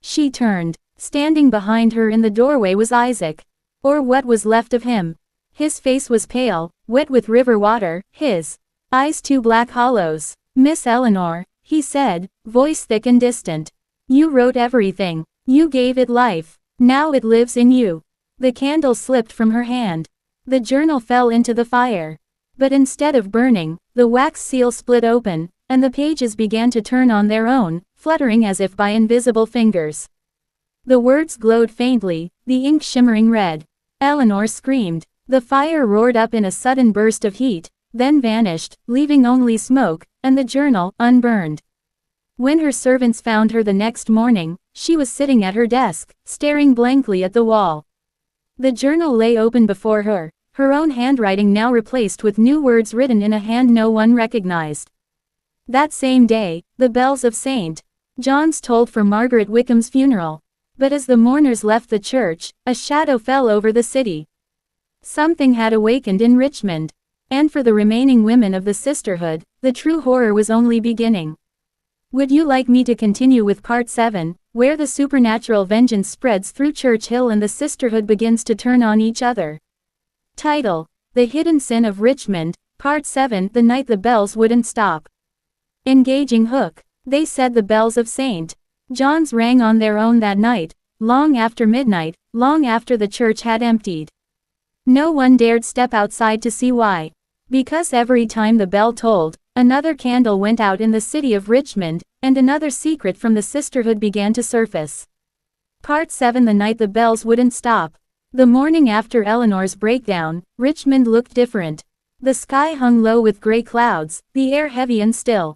She turned. Standing behind her in the doorway was Isaac. Or what was left of him. His face was pale, wet with river water, his eyes 2 black hollows. "Miss Eleanor," he said, voice thick and distant. "You wrote everything. You gave it life. Now it lives in you." The candle slipped from her hand. The journal fell into the fire. But instead of burning, the wax seal split open, and the pages began to turn on their own, fluttering as if by invisible fingers. The words glowed faintly, the ink shimmering red. Eleanor screamed. The fire roared up in a sudden burst of heat, then vanished, leaving only smoke, and the journal, unburned. When her servants found her the next morning, she was sitting at her desk, staring blankly at the wall. The journal lay open before her, her own handwriting now replaced with new words written in a hand no one recognized. That same day, the bells of St. John's tolled for Margaret Wickham's funeral. But as the mourners left the church, a shadow fell over the city. Something had awakened in Richmond. And for the remaining women of the Sisterhood, the true horror was only beginning. Would you like me to continue with Part 7, where the supernatural vengeance spreads through Church Hill and the Sisterhood begins to turn on each other? Title: The Hidden Sin of Richmond, Part 7, The Night the Bells Wouldn't Stop. Engaging hook. They said the bells of St. John's rang on their own that night, long after midnight, long after the church had emptied. No one dared step outside to see why. Because every time the bell tolled, another candle went out in the city of Richmond, and another secret from the Sisterhood began to surface. Part 7, The Night the Bells Wouldn't Stop. The morning after Eleanor's breakdown, Richmond looked different. The sky hung low with gray clouds, the air heavy and still.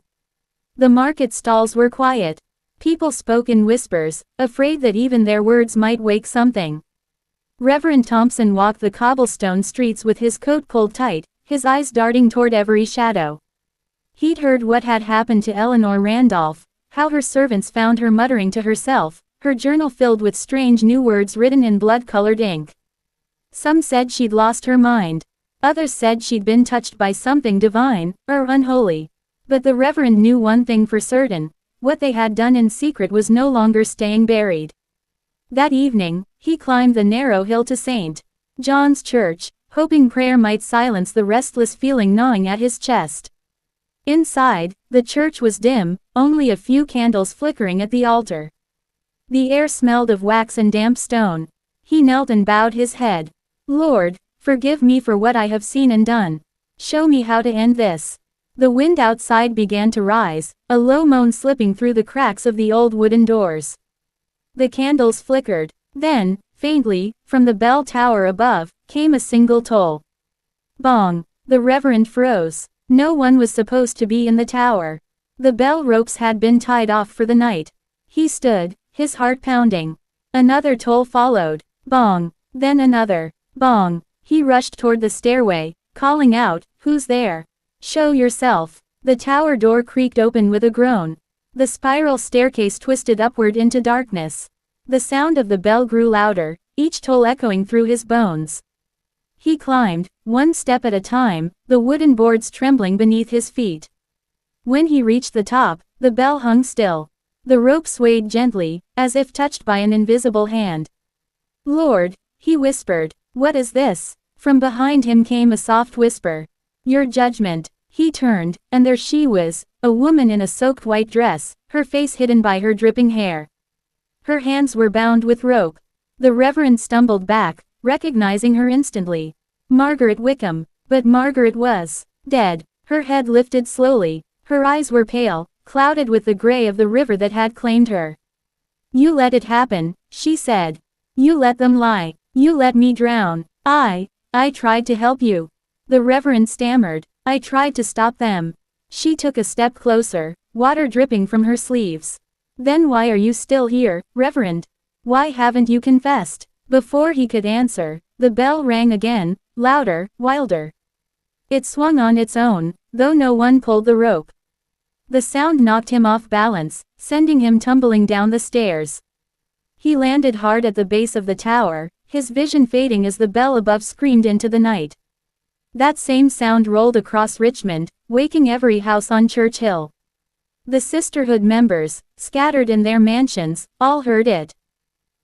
The market stalls were quiet. People spoke in whispers, afraid that even their words might wake something. Reverend Thompson walked the cobblestone streets with his coat pulled tight, his eyes darting toward every shadow. He'd heard what had happened to Eleanor Randolph, how her servants found her muttering to herself, her journal filled with strange new words written in blood-colored ink. Some said she'd lost her mind. Others said she'd been touched by something divine, or unholy. But the Reverend knew one thing for certain: what they had done in secret was no longer staying buried. That evening, he climbed the narrow hill to St. John's Church, hoping prayer might silence the restless feeling gnawing at his chest. Inside, the church was dim, only a few candles flickering at the altar. The air smelled of wax and damp stone. He knelt and bowed his head. Lord, forgive me for what I have seen and done. Show me how to end this. The wind outside began to rise, a low moan slipping through the cracks of the old wooden doors. The candles flickered. Then, faintly, from the bell tower above, came a single toll. Bong! The Reverend froze. No one was supposed to be in the tower. The bell ropes had been tied off for the night. He stood, his heart pounding. Another toll followed. Bong! Then another. Bong! He rushed toward the stairway, calling out, "Who's there? Show yourself." The tower door creaked open with a groan. The spiral staircase twisted upward into darkness. The sound of the bell grew louder, each toll echoing through his bones. He climbed, one step at a time, the wooden boards trembling beneath his feet. When he reached the top, the bell hung still. The rope swayed gently, as if touched by an invisible hand. "Lord," he whispered, "what is this?" From behind him came a soft whisper. "Your judgment." He turned, and there she was, a woman in a soaked white dress, her face hidden by her dripping hair. Her hands were bound with rope. The Reverend stumbled back, recognizing her instantly. Margaret Wickham. But Margaret was dead. Her head lifted slowly. Her eyes were pale, clouded with the gray of the river that had claimed her. "You let it happen," she said. "You let them lie. You let me drown. I tried to help you." The Reverend stammered. "I tried to stop them." She took a step closer, water dripping from her sleeves. "Then why are you still here, Reverend? Why haven't you confessed?" Before he could answer, the bell rang again, louder, wilder. It swung on its own, though no one pulled the rope. The sound knocked him off balance, sending him tumbling down the stairs. He landed hard at the base of the tower, his vision fading as the bell above screamed into the night. That same sound rolled across Richmond, waking every house on Church Hill. The Sisterhood members, scattered in their mansions, all heard it.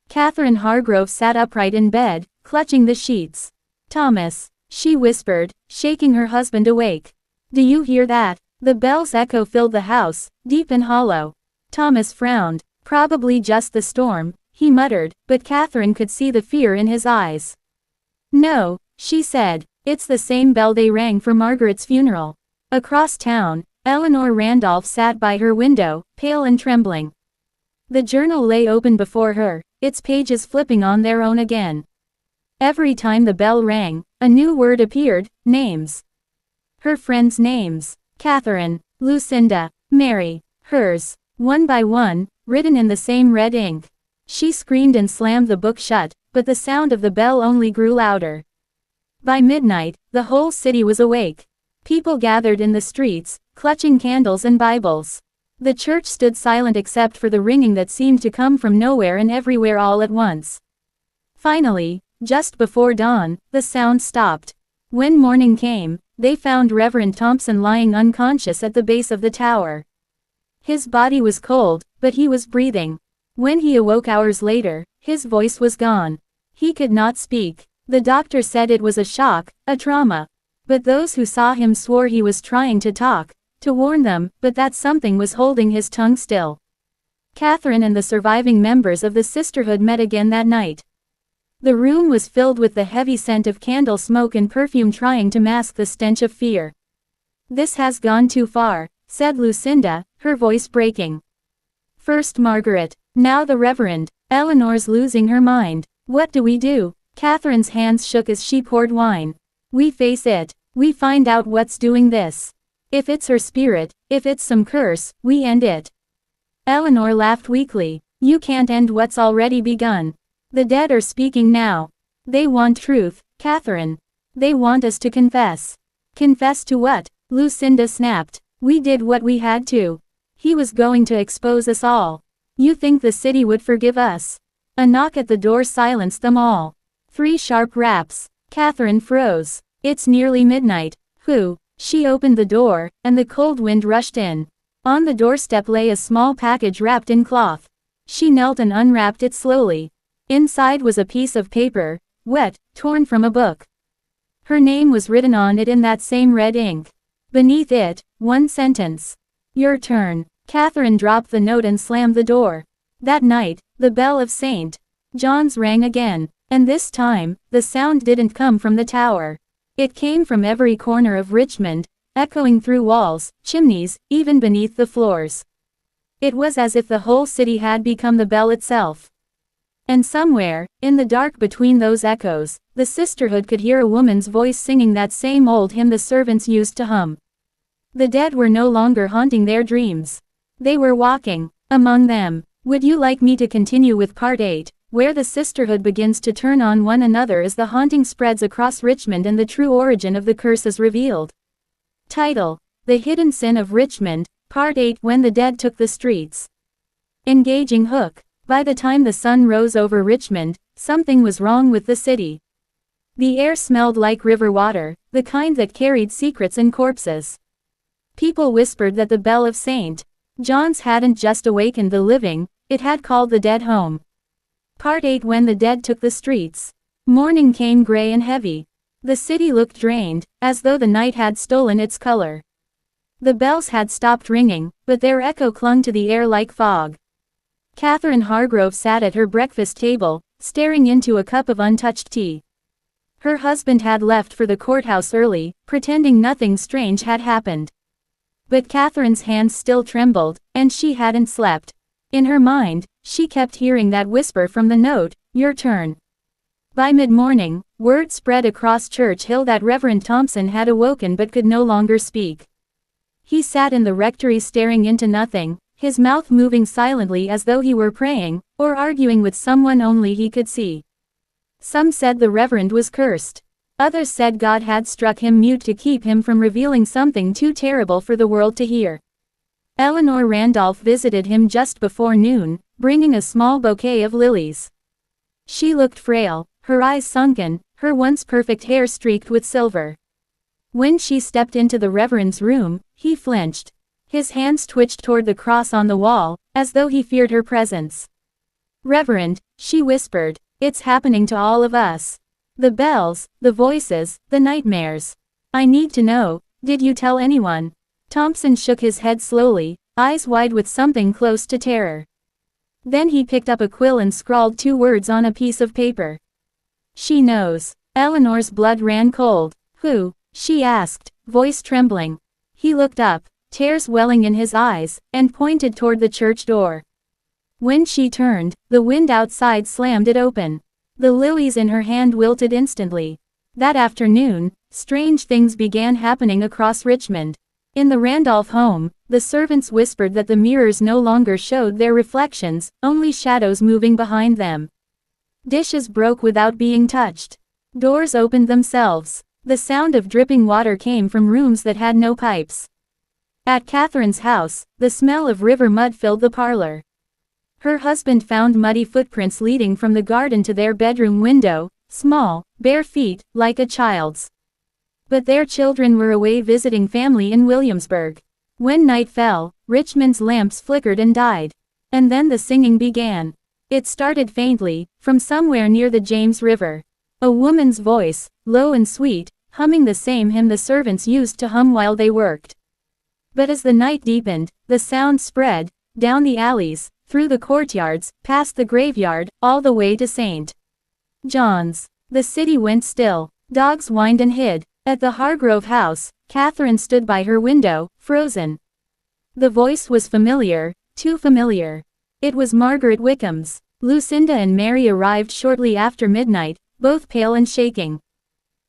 Catherine Hargrove sat upright in bed, clutching the sheets. "Thomas," she whispered, shaking her husband awake. "Do you hear that?" The bell's echo filled the house, deep and hollow. Thomas frowned. "Probably just the storm," he muttered, but Catherine could see the fear in his eyes. "No," she said, "it's the same bell they rang for Margaret's funeral." Across town, Eleanor Randolph sat by her window, pale and trembling. The journal lay open before her, its pages flipping on their own again. Every time the bell rang, a new word appeared: names. Her friends' names. Catherine, Lucinda, Mary, hers, one by one, written in the same red ink. She screamed and slammed the book shut, but the sound of the bell only grew louder. By midnight, the whole city was awake. People gathered in the streets, clutching candles and Bibles. The church stood silent except for the ringing that seemed to come from nowhere and everywhere all at once. Finally, just before dawn, the sound stopped. When morning came, they found Reverend Thompson lying unconscious at the base of the tower. His body was cold, but he was breathing. When he awoke hours later, his voice was gone. He could not speak. The doctor said it was a shock, a trauma. But those who saw him swore he was trying to talk, to warn them, but that something was holding his tongue still. Catherine and the surviving members of the Sisterhood met again that night. The room was filled with the heavy scent of candle smoke and perfume trying to mask the stench of fear. "This has gone too far," said Lucinda, her voice breaking. "First Margaret, now the Reverend. Eleanor's losing her mind. What do we do?" Catherine's hands shook as she poured wine. "We face it. We find out what's doing this. If it's her spirit, if it's some curse, we end it." Eleanor laughed weakly. "You can't end what's already begun. The dead are speaking now. They want truth, Catherine. They want us to confess." "Confess to what?" Lucinda snapped. "We did what we had to. He was going to expose us all. You think the city would forgive us?" A knock at the door silenced them all. 3 sharp raps. Catherine froze. "It's nearly midnight. Who?" She opened the door, and the cold wind rushed in. On the doorstep lay a small package wrapped in cloth. She knelt and unwrapped it slowly. Inside was a piece of paper, wet, torn from a book. Her name was written on it in that same red ink. Beneath it, one sentence. "Your turn." Catherine dropped the note and slammed the door. That night, the bell of St. John's rang again. And this time, the sound didn't come from the tower. It came from every corner of Richmond, echoing through walls, chimneys, even beneath the floors. It was as if the whole city had become the bell itself. And somewhere, in the dark between those echoes, the Sisterhood could hear a woman's voice singing that same old hymn the servants used to hum. The dead were no longer haunting their dreams. They were walking among them. Would you like me to continue with part 8, where the Sisterhood begins to turn on one another as the haunting spreads across Richmond and the true origin of the curse is revealed? Title: The Hidden Sin of Richmond, Part 8, When the Dead Took the Streets. Engaging hook. By the time the sun rose over Richmond, something was wrong with the city. The air smelled like river water, the kind that carried secrets and corpses. People whispered that the bell of St. John's hadn't just awakened the living, it had called the dead home. Part 8, When the Dead Took the Streets. Morning came gray and heavy. The city looked drained, as though the night had stolen its color. The bells had stopped ringing, but their echo clung to the air like fog. Catherine Hargrove sat at her breakfast table, staring into a cup of untouched tea. Her husband had left for the courthouse early, pretending nothing strange had happened. But Catherine's hands still trembled, and she hadn't slept. In her mind, she kept hearing that whisper from the note, "Your turn." By mid-morning, word spread across Church Hill that Reverend Thompson had awoken but could no longer speak. He sat in the rectory staring into nothing, his mouth moving silently as though he were praying, or arguing with someone only he could see. Some said the Reverend was cursed. Others said God had struck him mute to keep him from revealing something too terrible for the world to hear. Eleanor Randolph visited him just before noon, bringing a small bouquet of lilies. She looked frail, her eyes sunken, her once perfect hair streaked with silver. When she stepped into the Reverend's room, he flinched. His hands twitched toward the cross on the wall, as though he feared her presence. "Reverend," she whispered, "it's happening to all of us. The bells, the voices, the nightmares. I need to know, did you tell anyone?" Thompson shook his head slowly, eyes wide with something close to terror. Then he picked up a quill and scrawled 2 words on a piece of paper. "She knows." Eleanor's blood ran cold. "Who?" she asked, voice trembling. He looked up, tears welling in his eyes, and pointed toward the church door. When she turned, the wind outside slammed it open. The lilies in her hand wilted instantly. That afternoon, strange things began happening across Richmond. In the Randolph home, the servants whispered that the mirrors no longer showed their reflections, only shadows moving behind them. Dishes broke without being touched. Doors opened themselves. The sound of dripping water came from rooms that had no pipes. At Catherine's house, the smell of river mud filled the parlor. Her husband found muddy footprints leading from the garden to their bedroom window, small, bare feet, like a child's. But their children were away visiting family in Williamsburg. When night fell, Richmond's lamps flickered and died. And then the singing began. It started faintly, from somewhere near the James River. A woman's voice, low and sweet, humming the same hymn the servants used to hum while they worked. But as the night deepened, the sound spread, down the alleys, through the courtyards, past the graveyard, all the way to St. John's. The city went still. Dogs whined and hid. At the Hargrove house, Catherine stood by her window, frozen. The voice was familiar, too familiar. It was Margaret Wickham's. Lucinda and Mary arrived shortly after midnight, both pale and shaking.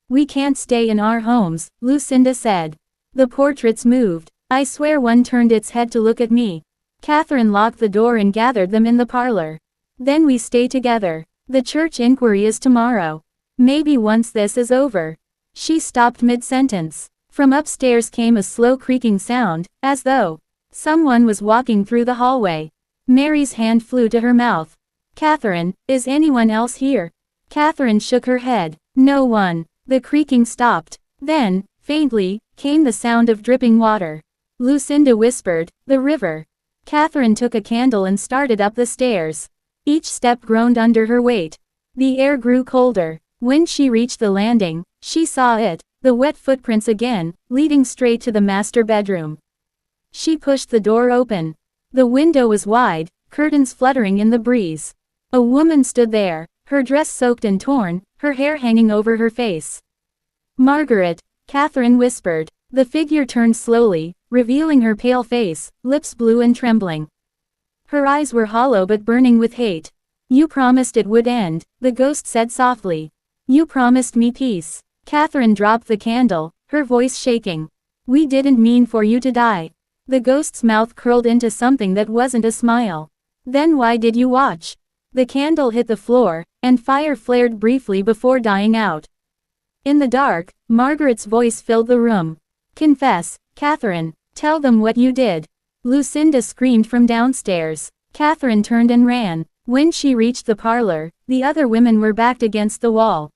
"We can't stay in our homes," Lucinda said. The portraits moved. "I swear one turned its head to look at me." Catherine locked the door and gathered them in the parlor. "Then we stay together. The church inquiry is tomorrow. Maybe once this is over." She stopped mid-sentence. From upstairs came a slow creaking sound, as though someone was walking through the hallway. Mary's hand flew to her mouth. "Catherine, is anyone else here?" Catherine shook her head. "No one." The creaking stopped. Then, faintly, came the sound of dripping water. Lucinda whispered, "The river." Catherine took a candle and started up the stairs. Each step groaned under her weight. The air grew colder. When she reached the landing, she saw it, the wet footprints again, leading straight to the master bedroom. She pushed the door open. The window was wide, curtains fluttering in the breeze. A woman stood there, her dress soaked and torn, her hair hanging over her face. "Margaret," Catherine whispered. The figure turned slowly, revealing her pale face, lips blue and trembling. Her eyes were hollow but burning with hate. "You promised it would end," the ghost said softly. "You promised me peace." Catherine dropped the candle, her voice shaking. "We didn't mean for you to die." The ghost's mouth curled into something that wasn't a smile. "Then why did you watch?" The candle hit the floor, and fire flared briefly before dying out. In the dark, Margaret's voice filled the room. "Confess, Catherine. Tell them what you did." Lucinda screamed from downstairs. Catherine turned and ran. When she reached the parlor, the other women were backed against the wall.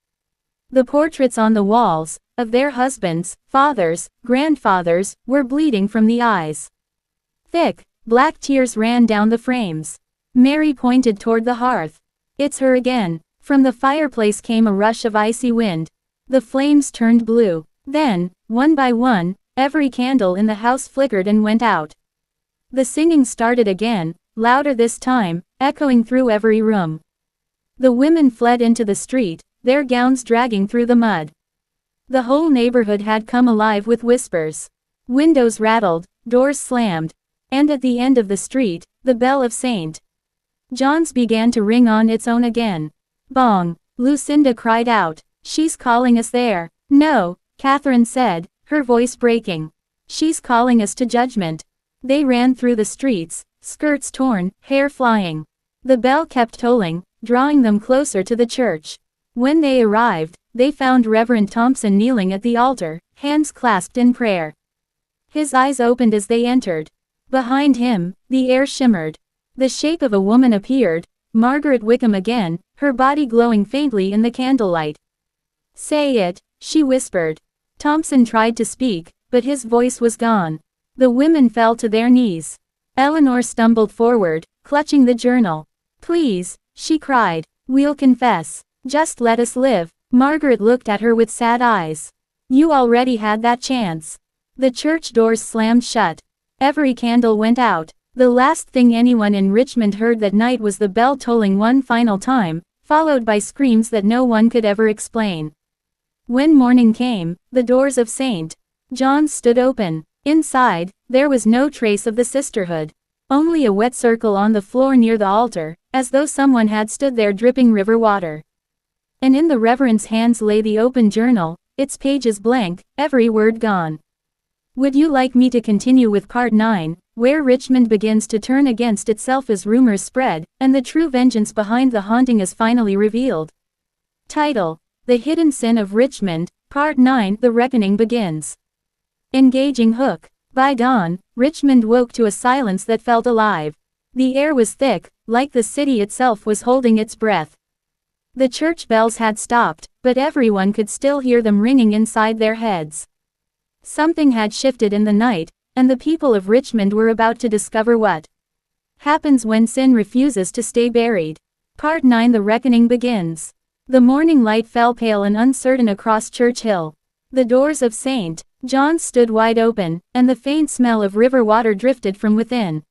The portraits on the walls, of their husbands, fathers, grandfathers, were bleeding from the eyes. Thick, black tears ran down the frames. Mary pointed toward the hearth. "It's her again." From the fireplace came a rush of icy wind. The flames turned blue. Then, one by one, every candle in the house flickered and went out. The singing started again, louder this time, echoing through every room. The women fled into the street, their gowns dragging through the mud. The whole neighborhood had come alive with whispers. Windows rattled, doors slammed. And at the end of the street, the bell of St. John's began to ring on its own again. "Bong!" Lucinda cried out. "She's calling us there." "No," Catherine said, her voice breaking. "She's calling us to judgment." They ran through the streets, skirts torn, hair flying. The bell kept tolling, drawing them closer to the church. When they arrived, they found Reverend Thompson kneeling at the altar, hands clasped in prayer. His eyes opened as they entered. Behind him, the air shimmered. The shape of a woman appeared, Margaret Wickham again, her body glowing faintly in the candlelight. "Say it," she whispered. Thompson tried to speak, but his voice was gone. The women fell to their knees. Eleanor stumbled forward, clutching the journal. "Please," she cried, "we'll confess. Just let us live." Margaret looked at her with sad eyes. "You already had that chance." The church doors slammed shut. Every candle went out. The last thing anyone in Richmond heard that night was the bell tolling one final time, followed by screams that no one could ever explain. When morning came, the doors of St. John's stood open. Inside, there was no trace of the Sisterhood. Only a wet circle on the floor near the altar, as though someone had stood there dripping river water. And in the Reverend's hands lay the open journal, its pages blank, every word gone. Would you like me to continue with Part 9, where Richmond begins to turn against itself as rumors spread, and the true vengeance behind the haunting is finally revealed? Title: The Hidden Sin of Richmond, Part 9. The Reckoning Begins. Engaging hook. By dawn, Richmond woke to a silence that felt alive. The air was thick, like the city itself was holding its breath. The church bells had stopped, but everyone could still hear them ringing inside their heads. Something had shifted in the night, and the people of Richmond were about to discover what happens when sin refuses to stay buried. Part 9. The Reckoning Begins. The morning light fell pale and uncertain across Church Hill. The doors of St. John's stood wide open, and the faint smell of river water drifted from within.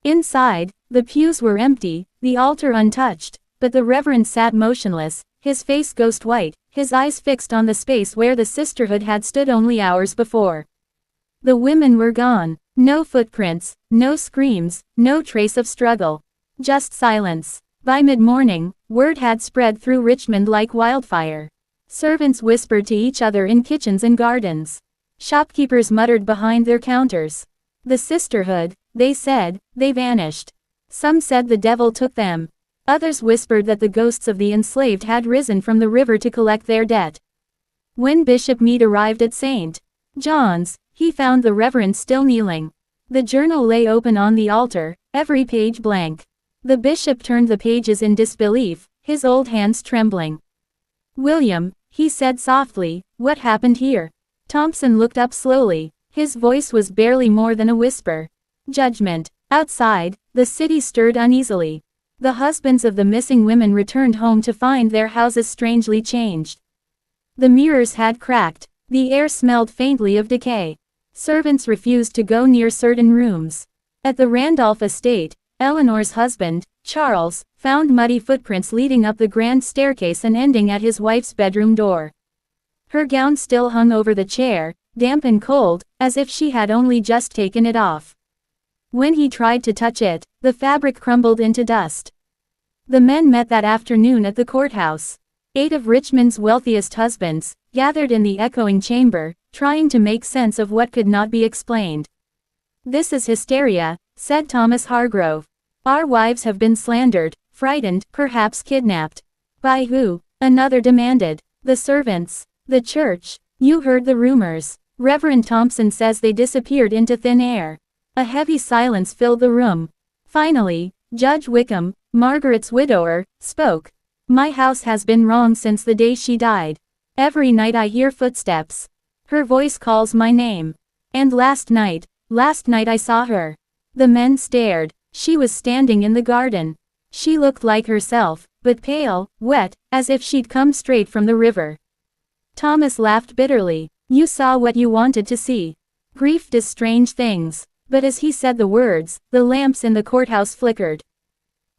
Inside, the pews were empty, the altar untouched, but the Reverend sat motionless, his face ghost white, his eyes fixed on the space where the Sisterhood had stood only hours before. The women were gone. No footprints, no screams, no trace of struggle. Just silence. By mid-morning, word had spread through Richmond like wildfire. Servants whispered to each other in kitchens and gardens. Shopkeepers muttered behind their counters. The Sisterhood, they said, they vanished. Some said the devil took them. Others whispered that the ghosts of the enslaved had risen from the river to collect their debt. When Bishop Meade arrived at St. John's, he found the Reverend still kneeling. The journal lay open on the altar, every page blank. The bishop turned the pages in disbelief, his old hands trembling. "William," he said softly, "what happened here?" Thompson looked up slowly. His voice was barely more than a whisper. "Judgment." Outside, the city stirred uneasily. The husbands of the missing women returned home to find their houses strangely changed. The mirrors had cracked. The air smelled faintly of decay. Servants refused to go near certain rooms. At the Randolph estate, Eleanor's husband, Charles, found muddy footprints leading up the grand staircase and ending at his wife's bedroom door. Her gown still hung over the chair, damp and cold, as if she had only just taken it off. When he tried to touch it, the fabric crumbled into dust. The men met that afternoon at the courthouse. 8 of Richmond's wealthiest husbands, gathered in the echoing chamber, trying to make sense of what could not be explained. "This is hysteria," said Thomas Hargrove. "Our wives have been slandered, frightened, perhaps kidnapped." "By who?" another demanded. "The servants. The church. You heard the rumors. Reverend Thompson says they disappeared into thin air." A heavy silence filled the room. Finally, Judge Wickham, Margaret's widower, spoke. "My house has been wrong since the day she died. Every night I hear footsteps. Her voice calls my name. And last night I saw her." The men stared. She was standing in the garden. She looked like herself, but pale, wet, as if she'd come straight from the river. Thomas laughed bitterly. "You saw what you wanted to see. Grief does strange things." But as he said the words, the lamps in the courthouse flickered.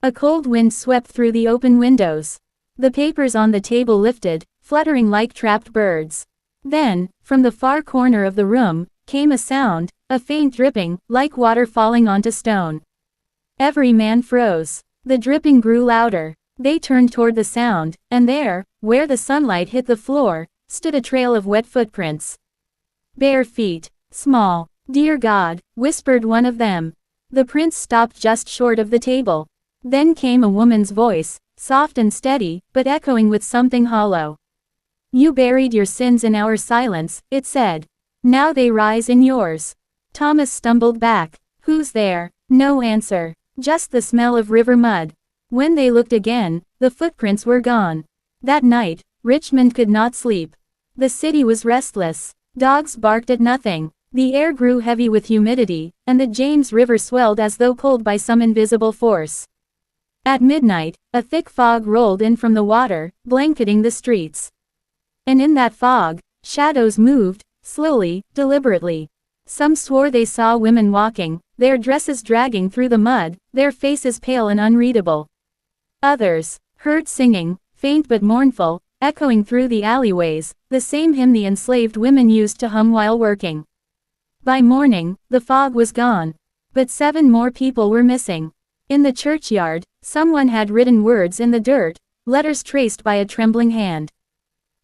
A cold wind swept through the open windows. The papers on the table lifted, fluttering like trapped birds. Then, from the far corner of the room, came a sound, a faint dripping, like water falling onto stone. Every man froze. The dripping grew louder. They turned toward the sound, and there, where the sunlight hit the floor, stood a trail of wet footprints. Bare feet. Small. "Dear God," whispered one of them. The prince stopped just short of the table. Then came a woman's voice, soft and steady, but echoing with something hollow. "You buried your sins in our silence," it said. "Now they rise in yours." Thomas stumbled back. "Who's there?" No answer. Just the smell of river mud. When they looked again, the footprints were gone. That night, Richmond could not sleep. The city was restless. Dogs barked at nothing. The air grew heavy with humidity, and the James River swelled as though pulled by some invisible force. At midnight, a thick fog rolled in from the water, blanketing the streets. And in that fog, shadows moved, slowly, deliberately. Some swore they saw women walking, their dresses dragging through the mud, their faces pale and unreadable. Others heard singing, faint but mournful, echoing through the alleyways, the same hymn the enslaved women used to hum while working. By morning, the fog was gone. But 7 more people were missing. In the churchyard, someone had written words in the dirt, letters traced by a trembling hand.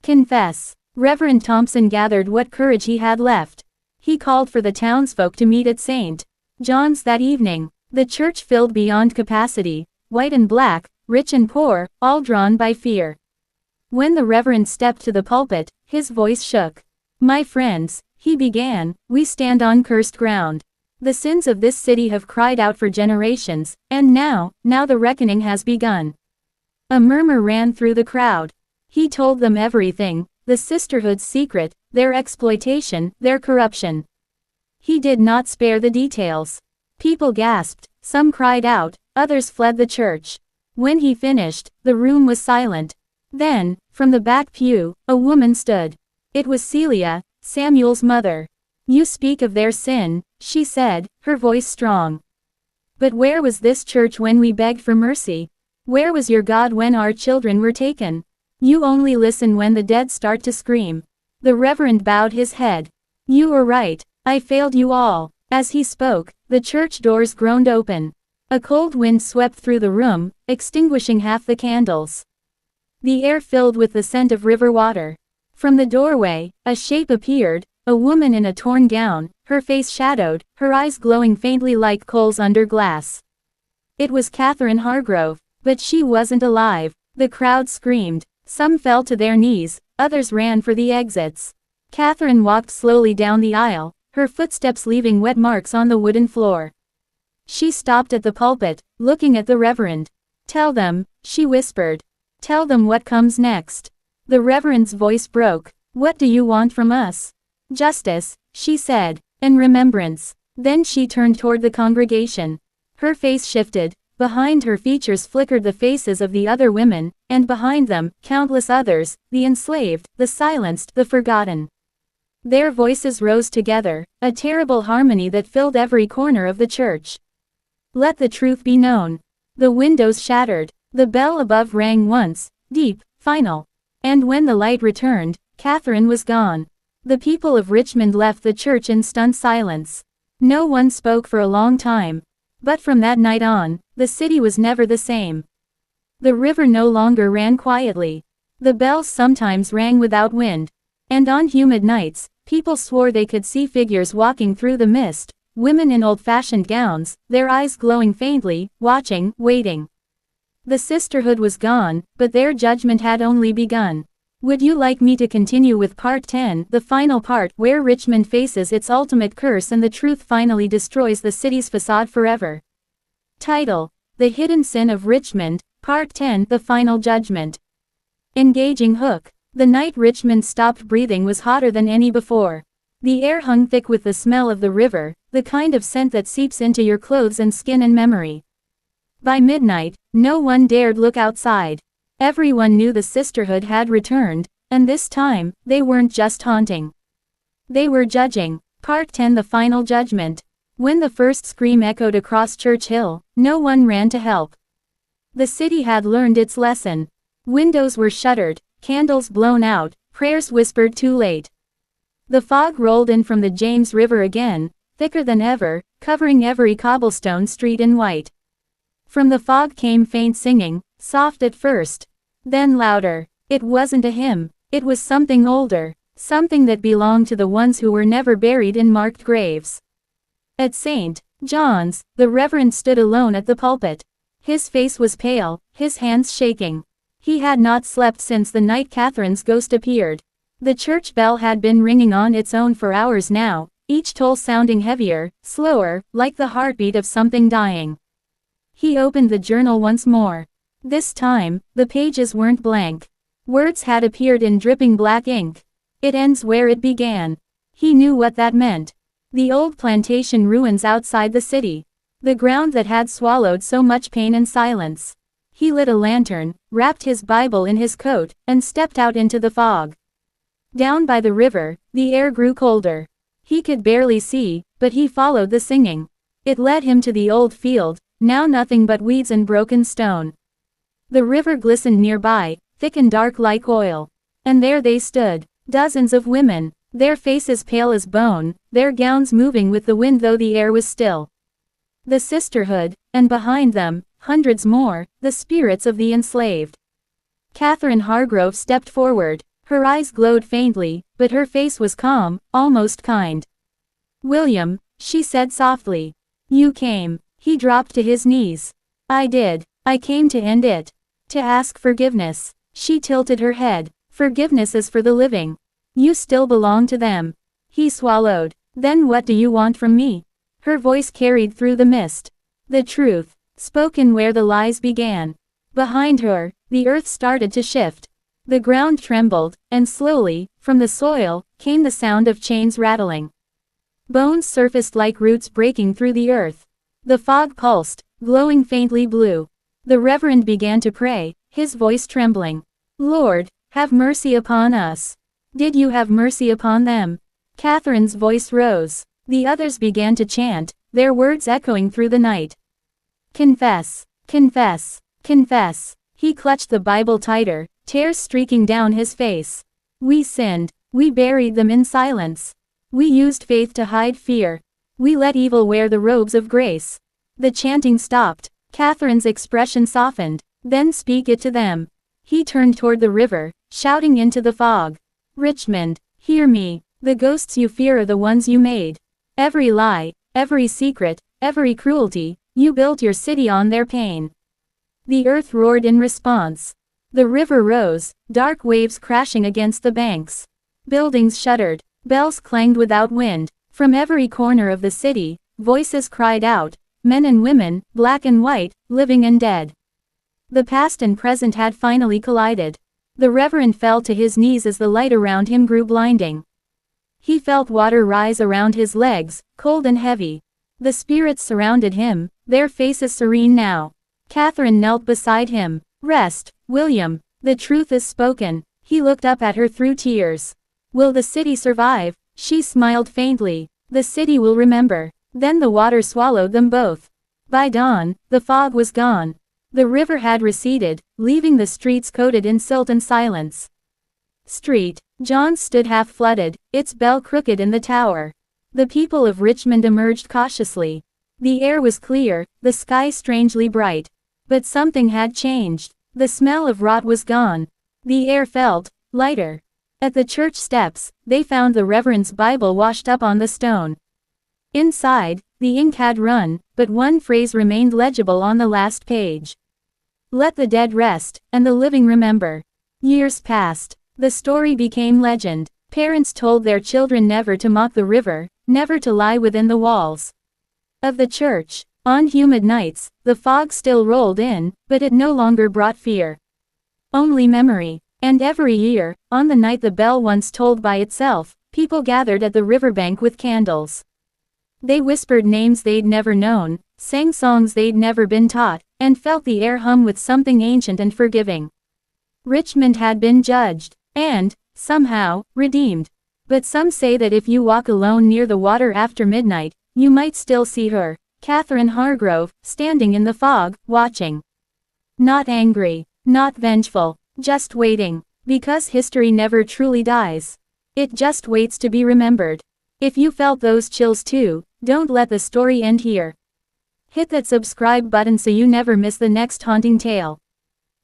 "Confess." Reverend Thompson gathered what courage he had left. He called for the townsfolk to meet at St. John's that evening. The church filled beyond capacity, white and black, rich and poor, all drawn by fear. When the Reverend stepped to the pulpit, his voice shook. "My friends," he began, "we stand on cursed ground. The sins of this city have cried out for generations, and now the reckoning has begun." A murmur ran through the crowd. He told them everything, the Sisterhood's secret, their exploitation, their corruption. He did not spare the details. People gasped, some cried out, others fled the church. When he finished, the room was silent. Then, from the back pew, a woman stood. It was Celia, Samuel's mother. "You speak of their sin," she said, her voice strong. "But where was this church when we begged for mercy? Where was your God when our children were taken? You only listen when the dead start to scream." The Reverend bowed his head. "You were right, I failed you all." As he spoke, the church doors groaned open. A cold wind swept through the room, extinguishing half the candles. The air filled with the scent of river water. From the doorway, a shape appeared, a woman in a torn gown, her face shadowed, her eyes glowing faintly like coals under glass. It was Catherine Hargrove, but she wasn't alive. The crowd screamed. Some fell to their knees, others ran for the exits. Catherine walked slowly down the aisle, her footsteps leaving wet marks on the wooden floor. She stopped at the pulpit, looking at the Reverend. "Tell them," she whispered. "Tell them what comes next." The Reverend's voice broke. "What do you want from us?" "Justice," she said, "and remembrance." Then she turned toward the congregation. Her face shifted. Behind her features flickered the faces of the other women, and behind them, countless others, the enslaved, the silenced, the forgotten. Their voices rose together, a terrible harmony that filled every corner of the church. Let the truth be known. The windows shattered. The bell above rang once, deep, final. And when the light returned, Catherine was gone. The people of Richmond left the church in stunned silence. No one spoke for a long time. But from that night on, the city was never the same. The river no longer ran quietly. The bells sometimes rang without wind. And on humid nights, people swore they could see figures walking through the mist, women in old-fashioned gowns, their eyes glowing faintly, watching, waiting. The Sisterhood was gone, but their judgment had only begun. Would you like me to continue with Part 10, the final part, where Richmond faces its ultimate curse and the truth finally destroys the city's facade forever? Title: The Hidden Sin of Richmond, Part 10, The Final Judgment. Engaging hook. The night Richmond stopped breathing was hotter than any before. The air hung thick with the smell of the river, the kind of scent that seeps into your clothes and skin and memory. By midnight, no one dared look outside. Everyone knew the Sisterhood had returned, and this time, they weren't just haunting. They were judging. Part 10, The Final Judgment. When the first scream echoed across Church Hill, no one ran to help. The city had learned its lesson. Windows were shuttered, candles blown out, prayers whispered too late. The fog rolled in from the James River again, thicker than ever, covering every cobblestone street in white. From the fog came faint singing, soft at first, then louder. It wasn't a hymn, it was something older, something that belonged to the ones who were never buried in marked graves. At St. John's, the Reverend stood alone at the pulpit. His face was pale, his hands shaking. He had not slept since the night Catherine's ghost appeared. The church bell had been ringing on its own for hours now, each toll sounding heavier, slower, like the heartbeat of something dying. He opened the journal once more. This time, the pages weren't blank. Words had appeared in dripping black ink. "It ends where it began." He knew what that meant. The old plantation ruins outside the city. The ground that had swallowed so much pain and silence. He lit a lantern, wrapped his Bible in his coat, and stepped out into the fog. Down by the river, the air grew colder. He could barely see, but he followed the singing. It led him to the old field, now nothing but weeds and broken stone. The river glistened nearby, thick and dark like oil. And there they stood, dozens of women, their faces pale as bone, their gowns moving with the wind though the air was still. The Sisterhood, and behind them, hundreds more, the spirits of the enslaved. Catherine Hargrove stepped forward. Her eyes glowed faintly, but her face was calm, almost kind. "William," she said softly. "You came." He dropped to his knees. "I did. I came to end it. To ask forgiveness." She tilted her head. Forgiveness is for the living. You still belong to them. He swallowed. Then what do you want from me? Her voice carried through the mist. The truth, spoken where the lies began. Behind her, the earth started to shift. The ground trembled, and slowly, from the soil, came the sound of chains rattling. Bones surfaced like roots breaking through the earth. The fog pulsed, glowing faintly blue. The Reverend began to pray, his voice trembling. Lord, have mercy upon us. Did you have mercy upon them? Catherine's voice rose. The others began to chant, their words echoing through the night. Confess, confess, confess. He clutched the Bible tighter, tears streaking down his face. We sinned. We buried them in silence. We used faith to hide fear. We let evil wear the robes of grace. The chanting stopped. Catherine's expression softened. Then speak it to them. He turned toward the river, shouting into the fog. Richmond, hear me. The ghosts you fear are the ones you made. Every lie, every secret, every cruelty, you built your city on their pain. The earth roared in response. The river rose, dark waves crashing against the banks. Buildings shuddered, bells clanged without wind. From every corner of the city, voices cried out, men and women, black and white, living and dead. The past and present had finally collided. The Reverend fell to his knees as the light around him grew blinding. He felt water rise around his legs, cold and heavy. The spirits surrounded him, their faces serene now. Catherine knelt beside him. Rest, William. The truth is spoken. He looked up at her through tears. Will the city survive? She smiled faintly. The city will remember. Then the water swallowed them both. By dawn, the fog was gone. The river had receded, leaving the streets coated in silt and silence. Street. John stood half flooded, its bell crooked in the tower. The people of Richmond emerged cautiously. The air was clear, the sky strangely bright. But something had changed. The smell of rot was gone. The air felt lighter. At the church steps, they found the Reverend's Bible washed up on the stone. Inside, the ink had run, but one phrase remained legible on the last page. Let the dead rest, and the living remember. Years passed. The story became legend. Parents told their children never to mock the river, never to lie within the walls of the church. On humid nights, the fog still rolled in, but it no longer brought fear. Only memory. And every year, on the night the bell once tolled by itself, people gathered at the riverbank with candles. They whispered names they'd never known, sang songs they'd never been taught, and felt the air hum with something ancient and forgiving. Richmond had been judged, and, somehow, redeemed. But some say that if you walk alone near the water after midnight, you might still see her, Catherine Hargrove, standing in the fog, watching. Not angry, not vengeful, just waiting. Because history never truly dies. It just waits to be remembered. If you felt those chills too, don't let the story end here. Hit that subscribe button so you never miss the next haunting tale.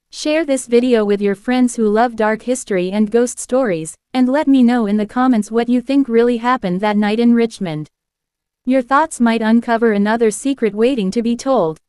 Share this video with your friends who love dark history and ghost stories, and let me know in the comments what you think really happened that night in Richmond. Your thoughts might uncover another secret waiting to be told.